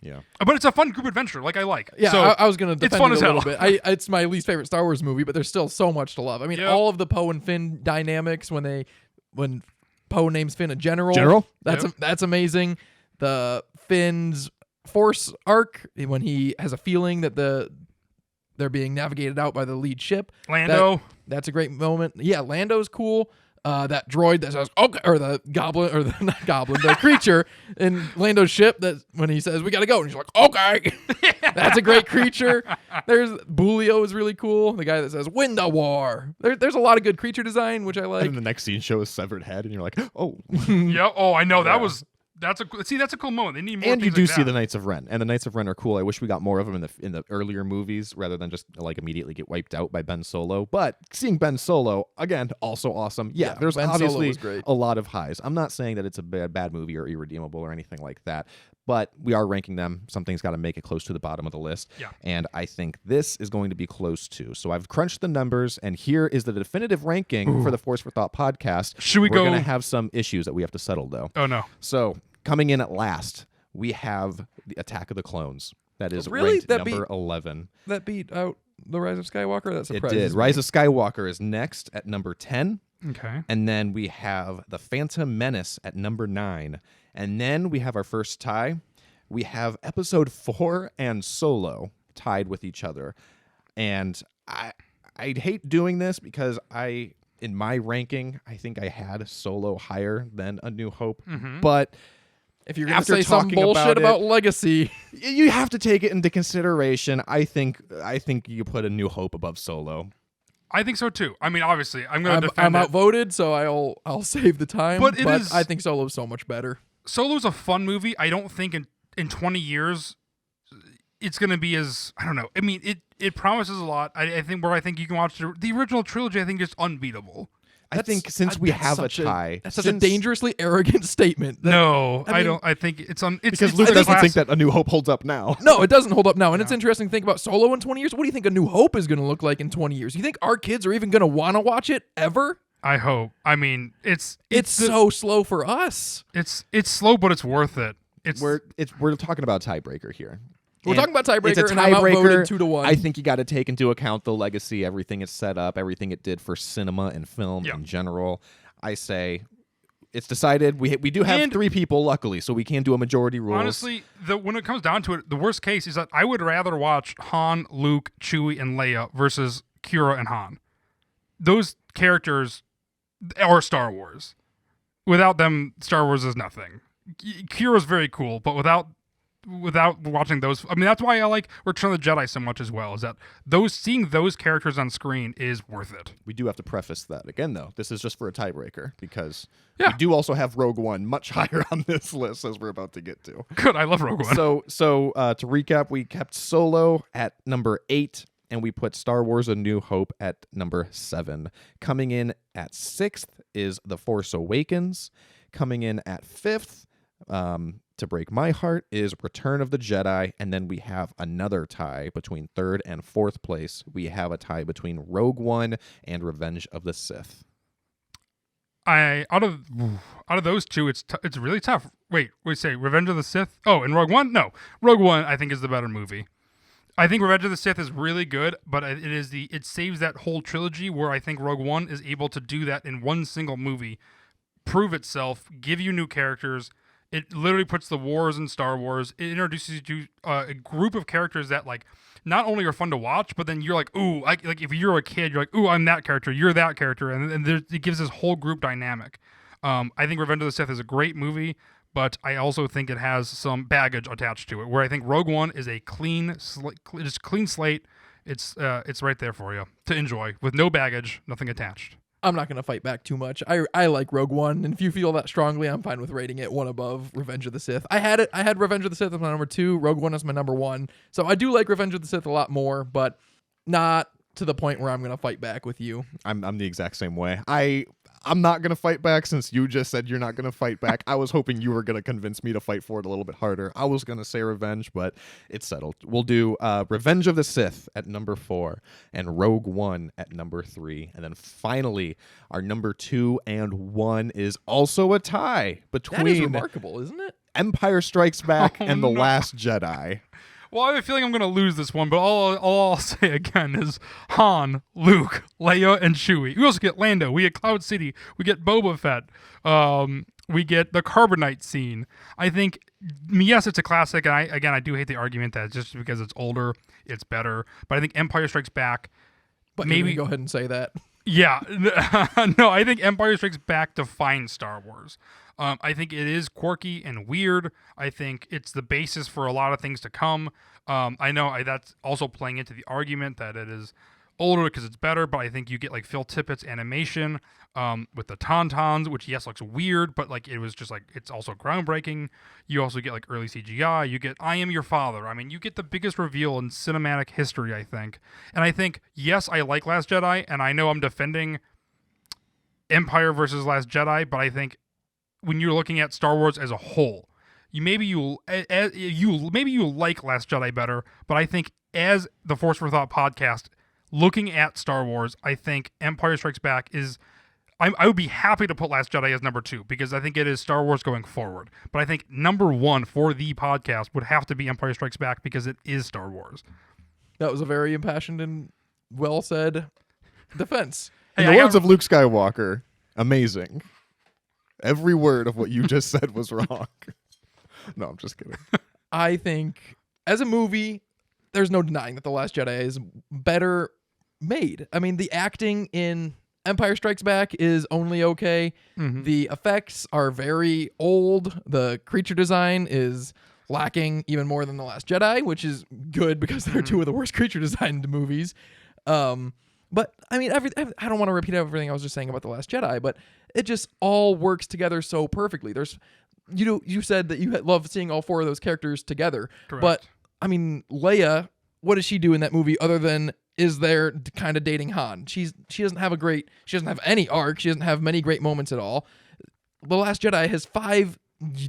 Yeah. But it's a fun group adventure, like I like. Yeah, so I was going to defend it's fun it as a little hell. bit. It's my least favorite Star Wars movie, but there's still so much to love. I mean, all of the Poe and Finn dynamics when Poe names Finn a general. That's amazing. The Finn's Force arc when he has a feeling that they're being navigated out by the lead ship. Lando. That's a great moment. Yeah, Lando's cool. That droid that says, okay, or the goblin, or the not goblin, the creature in Lando's ship that when he says, "We got to go," and he's like, "Okay." That's a great creature. There's Bulio is really cool. The guy that says, "Win the war." There's a lot of good creature design, which I like. And the next scene shows a severed head, and you're like, "Oh." Yeah. Oh, I know. That's a cool moment. They need more. And you things do like see that. the Knights of Ren, and the Knights of Ren are cool. I wish we got more of them in the earlier movies rather than just like immediately get wiped out by Ben Solo. But seeing Ben Solo again, also awesome. Yeah, there's Ben Solo obviously was great. a lot of highs. I'm not saying that it's a bad movie or irredeemable or anything like that, but we are ranking them. Something's got to make it close to the bottom of the list. Yeah. And I think this is going to be close to. So I've crunched the numbers, and here is the definitive ranking for the Force for Thought podcast. Should we We're go? going to have some issues that we have to settle, though. Oh no. So coming in at last, we have the Attack of the Clones. That is Really? ranked That number 11. That beat out The Rise of Skywalker? That It surprises did. me. Rise of Skywalker is next at number 10. Okay. And then we have The Phantom Menace at number 9. And then we have our first tie. We have Episode 4 and Solo tied with each other. And I'd hate doing this because in my ranking, I think I had Solo higher than A New Hope. Mm-hmm. But If you're going to after say some talking bullshit about about legacy, you have to take it into consideration. I think you put A New Hope above Solo. I think so too. I mean, obviously, I'm going to defend I'm it. outvoted, so I'll save the time. But I think Solo's so much better. Solo's a fun movie. I don't think in 20 years it's going to be as, I don't know. I mean, it promises a lot. I think you can watch the original trilogy. I think is unbeatable. I think since we have a tie, That's such a dangerously arrogant statement. No, I mean- don't. I think it's on. It's because it's Luke the doesn't class- think that A New Hope holds up now. No, it doesn't hold up now. And it's interesting to think about Solo in 20 years. What do you think A New Hope is going to look like in 20 years? You think our kids are even going to want to watch it ever? I hope. I mean, it's so slow for us. It's slow, but it's worth it. We're talking about a tiebreaker here. We're talking about tiebreaker, It's a and I'm outvoted tiebreaker. 2-1. I think you got to take into account the legacy, everything it set up, everything it did for cinema and film in general. I say it's decided. We do have 3 people, luckily, so we can do a majority rules. Honestly, when it comes down to it, the worst case is that I would rather watch Han, Luke, Chewie, and Leia versus Kira and Han. Those characters are Star Wars. Without them, Star Wars is nothing. Kira's very cool, but without watching those, I mean, that's why I like Return of the Jedi so much as well, is that seeing those characters on screen is worth it. We do have to preface that again, though. This is just for a tiebreaker because we do also have Rogue One much higher on this list, as we're about to get to. Good, I love Rogue One. So to recap, we kept Solo at number 8, and we put Star Wars: A New Hope at number 7. Coming in at 6th is The Force Awakens. Coming in at 5th, to break my heart is Return of the Jedi, and then we have another tie between third and fourth place. We have a tie between Rogue One and Revenge of the Sith. Out of those two, it's really tough. Wait, say Revenge of the Sith? Oh, and Rogue One? No, Rogue One I think is the better movie. I think Revenge of the Sith is really good, but it saves that whole trilogy where I think Rogue One is able to do that in one single movie, prove itself, give you new characters. It literally puts the wars in Star Wars. It introduces you to a group of characters that like not only are fun to watch, but then you're like, ooh, like if you're a kid, you're like, ooh, I'm that character, you're that character, and it gives this whole group dynamic. I think Revenge of the Sith is a great movie, but I also think it has some baggage attached to it. Where I think Rogue One is a clean slate. It's right there for you to enjoy with no baggage, nothing attached. I'm not going to fight back too much. I like Rogue One, and if you feel that strongly, I'm fine with rating it one above Revenge of the Sith. I had Revenge of the Sith as my number 2, Rogue One as my number 1. So I do like Revenge of the Sith a lot more, but not to the point where I'm going to fight back with you. I'm the exact same way. I'm not going to fight back since you just said you're not going to fight back. I was hoping you were going to convince me to fight for it a little bit harder. I was going to say Revenge, but it's settled. We'll do Revenge of the Sith at number 4 and Rogue One at number 3. And then finally, our number 2 and 1 is also a tie between That is remarkable, isn't it? Empire Strikes Back and The Last Jedi. Well, I have a feeling I'm going to lose this one, but all I'll say again is Han, Luke, Leia, and Chewie. We also get Lando. We get Cloud City. We get Boba Fett. We get the Carbonite scene. I think, yes, it's a classic, and I do hate the argument that just because it's older, it's better. But I think Empire Strikes Back. But maybe go ahead and say that. Yeah. No, I think Empire Strikes Back defines Star Wars. I think it is quirky and weird. I think it's the basis for a lot of things to come. I know that's also playing into the argument that it is older because it's better, but I think you get like Phil Tippett's animation with the Tauntauns, which yes looks weird, but like it was just like it's also groundbreaking. You also get like early CGI. You get I Am Your Father. I mean, you get the biggest reveal in cinematic history, I think. And I think yes, I like Last Jedi, and I know I'm defending Empire versus Last Jedi, but I think when you're looking at Star Wars as a whole, maybe you like Last Jedi better, but I think as the Force for Thought podcast, looking at Star Wars, I think Empire Strikes Back is. I would be happy to put Last Jedi as number 2 because I think it is Star Wars going forward. But I think number 1 for the podcast would have to be Empire Strikes Back because it is Star Wars. That was a very impassioned and well said defense. In the words of Luke Skywalker, amazing. Every word of what you just said was wrong. No, I'm just kidding. I think as a movie, there's no denying that The Last Jedi is better made. I mean, the acting in Empire Strikes Back is only okay. Mm-hmm. The effects are very old. The creature design is lacking even more than The Last Jedi, which is good because they're two of the worst creature designed movies. But I mean, I don't want to repeat everything I was just saying about The Last Jedi, but it just all works together so perfectly. There's, you said that you love seeing all 4 of those characters together. Correct. But I mean, Leia, what does she do in that movie other than is there kind of dating Han? She doesn't have any arc. She doesn't have many great moments at all. The Last Jedi has 5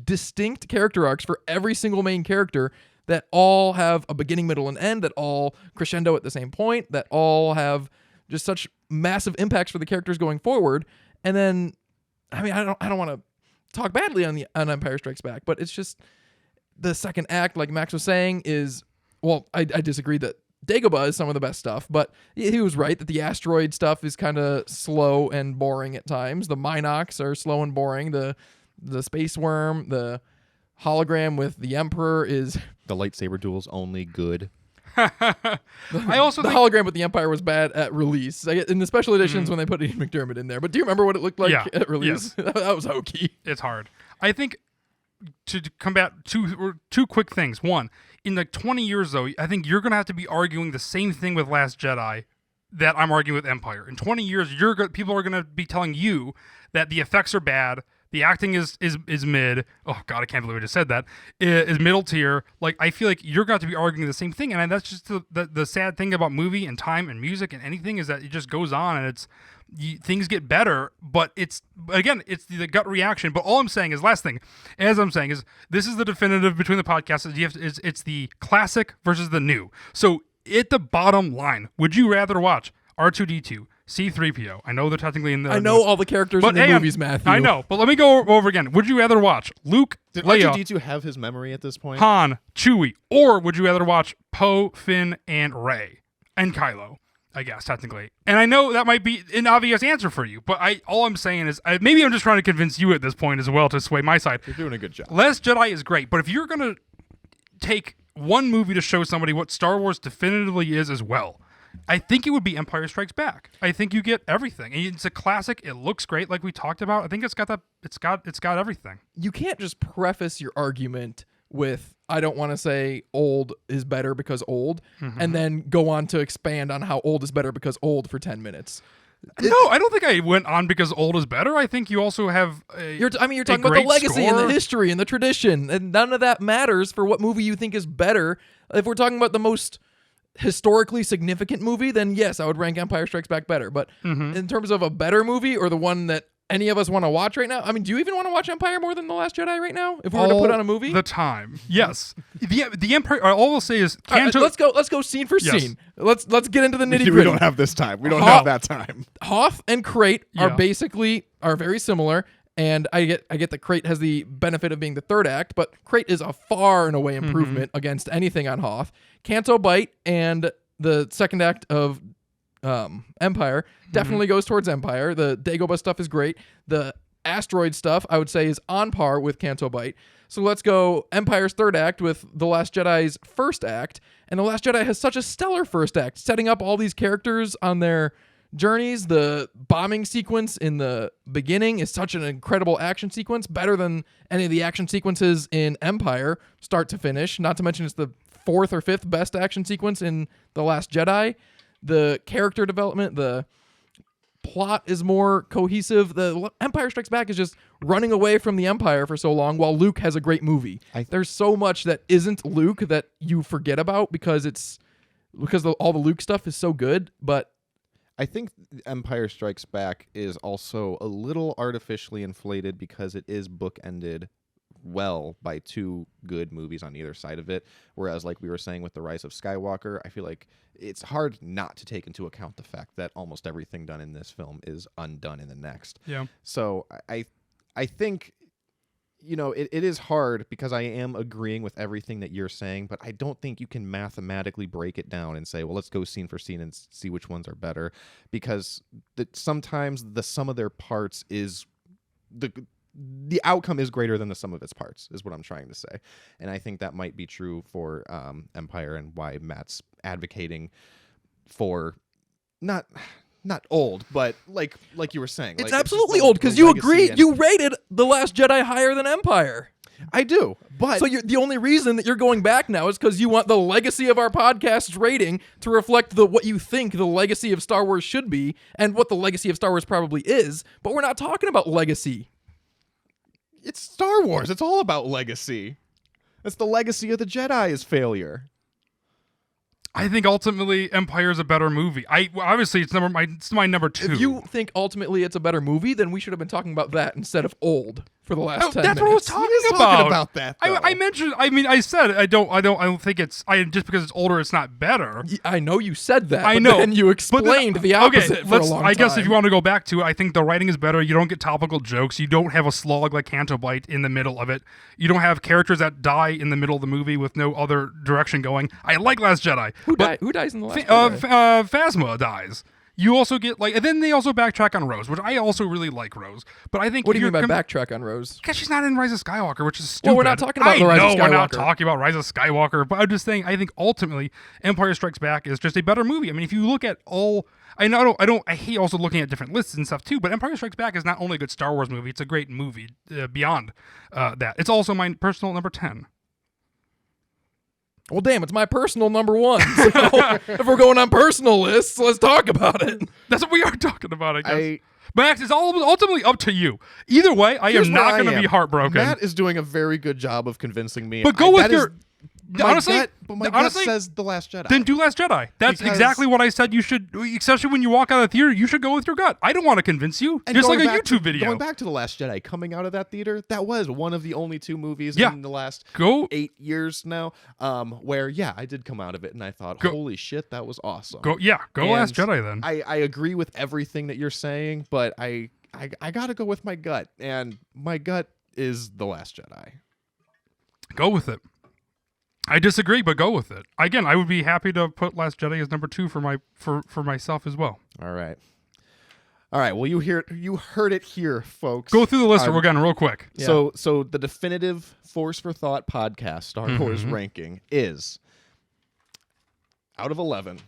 distinct character arcs for every single main character that all have a beginning, middle, and end, that all crescendo at the same point, that all have just such massive impacts for the characters going forward. And then, I mean, I don't want to talk badly on Empire Strikes Back, but it's just the second act, like Max was saying, is, well, I disagree that Dagobah is some of the best stuff, but he was right that the asteroid stuff is kind of slow and boring at times. The Minox are slow and boring. The space worm, the hologram with the Emperor is... The lightsaber duel's only good. I also the hologram with the Empire was bad at release. In the special editions when they put Ian McDermott in there. But do you remember what it looked like at release? Yes. That was hokey. It's hard. I think to combat two quick things. One, in like 20 years though, I think you're going to have to be arguing the same thing with Last Jedi that I'm arguing with Empire. In 20 years, people are going to be telling you that the effects are bad, The acting is mid. Oh God, I can't believe I just said that. Is middle tier. Like I feel like you're going to be arguing the same thing, and that's just the sad thing about movie and time and music and anything is that it just goes on and things get better. But it's the gut reaction. But all I'm saying is this is the definitive between the podcasts. It's the classic versus the new. So at the bottom line, would you rather watch R2D2? C-3PO. I know they're technically in the... I know all the characters in the movies, Matthew. I know, but let me go over again. Would you rather watch Luke, Did Leia, R2D2 have his memory at this point? Han, Chewie, or would you rather watch Poe, Finn, and Rey? And Kylo, I guess, technically. And I know that might be an obvious answer for you, but all I'm saying is... maybe I'm just trying to convince you at this point as well to sway my side. You're doing a good job. Last Jedi is great, but if you're going to take one movie to show somebody what Star Wars definitively is as well... I think it would be Empire Strikes Back. I think you get everything. And it's a classic. It looks great, like we talked about. I think it's got that. It's got everything. You can't just preface your argument with I don't want to say old is better because old, and then go on to expand on how old is better because old for 10 minutes. No, I don't think I went on because old is better. I think you also have. You're talking about the legacy and the history and the tradition, and none of that matters for what movie you think is better. If we're talking about the most historically significant movie, then yes, I would rank Empire Strikes Back better. But in terms of a better movie or the one that any of us want to watch right now, I mean, do you even want to watch Empire more than The Last Jedi right now? If we were to put on a movie, the time, yes. the Empire. All I'll say is, let's go scene for scene. Let's get into the nitty gritty. We don't have this time. We don't have that time. Hoth and Crate are very similar. And I get that Crate has the benefit of being the third act, but Crate is a far and away improvement against anything on Hoth. Canto Bight and the second act of Empire definitely goes towards Empire. The Dagobah stuff is great. The asteroid stuff, I would say, is on par with Canto Bight. So let's go Empire's third act with The Last Jedi's first act. And The Last Jedi has such a stellar first act, setting up all these characters on their journeys. The bombing sequence in the beginning is such an incredible action sequence, better than any of the action sequences in Empire, start to finish. Not to mention it's the fourth or fifth best action sequence in The Last Jedi. The character development, the plot is more cohesive. The Empire Strikes Back is just running away from the Empire for so long while Luke has a great movie. There's so much that isn't Luke that you forget about because all the Luke stuff is so good, but I think Empire Strikes Back is also a little artificially inflated because it is bookended well by two good movies on either side of it. Whereas, like we were saying with The Rise of Skywalker, I feel like it's hard not to take into account the fact that almost everything done in this film is undone in the next. Yeah. So I think, it is hard because I am agreeing with everything that you're saying, but I don't think you can mathematically break it down and say, well, let's go scene for scene and see which ones are better, because sometimes the sum of their parts is the outcome is greater than the sum of its parts, is what I'm trying to say. And I think that might be true for Empire, and why Matt's advocating for not old, but like you were saying. It's absolutely old, because you agreed. You rated The Last Jedi higher than Empire. I do, but... So the only reason that you're going back now is because you want the legacy of our podcast's rating to reflect what you think the legacy of Star Wars should be, and what the legacy of Star Wars probably is, but we're not talking about legacy. It's Star Wars. It's all about legacy. It's the legacy of the Jedi's failure. I think ultimately Empire is a better movie. Obviously it's my number 2. If you think ultimately it's a better movie, then we should have been talking about that instead of old for the last 10 minutes. That's what I was talking about. Talking about that, though. I mentioned. I mean, I said I don't think it's. Just because it's older, it's not better. I know you said that. I know. Then you explained the opposite for a long time. I guess if you want to go back to it, I think the writing is better. You don't get topical jokes. You don't have a slog like Canto Bight in the middle of it. You don't have characters that die in the middle of the movie with no other direction going. I like Last Jedi. Who dies in the Last Jedi? Phasma dies. You also get and then they also backtrack on Rose, which I also really like Rose. But I think what do you mean by backtrack on Rose? Because she's not in Rise of Skywalker, which is stupid. Well, we're not talking about the Rise of Skywalker. We're not talking about Rise of Skywalker, but I'm just saying I think ultimately Empire Strikes Back is just a better movie. I mean, if you look at all, I hate also looking at different lists and stuff too. But Empire Strikes Back is not only a good Star Wars movie; it's a great movie beyond that. It's also my personal number 10. Well, damn, it's my personal number 1. So if we're going on personal lists, let's talk about it. That's what we are talking about, I guess. Max, it's all ultimately up to you. Either way, I Here's am where not I going to am. be heartbroken. Matt is doing a very good job of convincing me. But go with that is your. my Honestly, gut, but my honestly, gut says The Last Jedi. then do Last Jedi. That's Because- exactly what I said you should, especially when you walk out of the theater, you should go with your gut. I don't want to convince you. And Just like going a back YouTube to, video. Going back to The Last Jedi, coming out of that theater, that was one of the only 2 movies Yeah. in the last Go 8 years now, where, I did come out of it and I thought, holy shit, that was awesome. Go Last And Jedi then. I agree with everything that you're saying, but I got to go with my gut, and my gut is The Last Jedi. Go with it. I disagree, but go with it. Again, I would be happy to put Last Jedi as number 2 for myself as well. All right. Well, you heard it here, folks. Go through the list again real quick. So the definitive Force for Thought podcast Star Wars ranking is out of 11.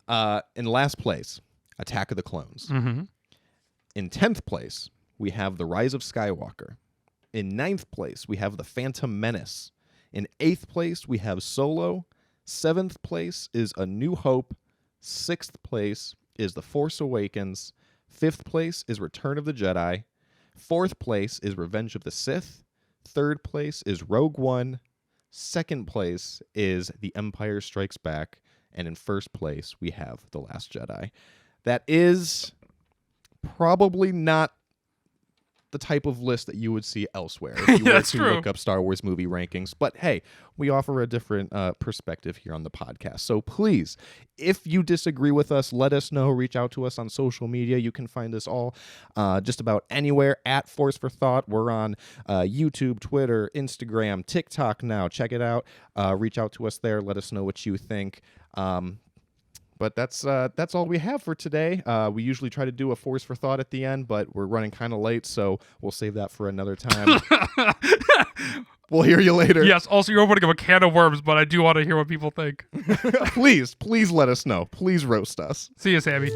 In last place, Attack of the Clones. Mm-hmm. In 10th place, we have The Rise of Skywalker. In 9th place, we have The Phantom Menace. In 8th place, we have Solo. 7th place is A New Hope. 6th place is The Force Awakens. 5th place is Return of the Jedi. 4th place is Revenge of the Sith. 3rd place is Rogue One. 2nd place is The Empire Strikes Back. And in 1st place, we have The Last Jedi. That is probably not the type of list that you would see elsewhere if you were That's to true. look up Star Wars movie rankings. But hey, we offer a different perspective here on the podcast. So please, if you disagree with us, let us know. Reach out to us on social media. You can find us all just about anywhere at Force for Thought. We're on YouTube, Twitter, Instagram, TikTok now. Check it out. Reach out to us there. Let us know what you think. But that's all we have for today. We usually try to do a Force for Thought at the end, but we're running kind of late, so we'll save that for another time. We'll hear you later. Yes, also you're opening up a can of worms, but I do want to hear what people think. Please let us know. Please roast us. See you, Sammy.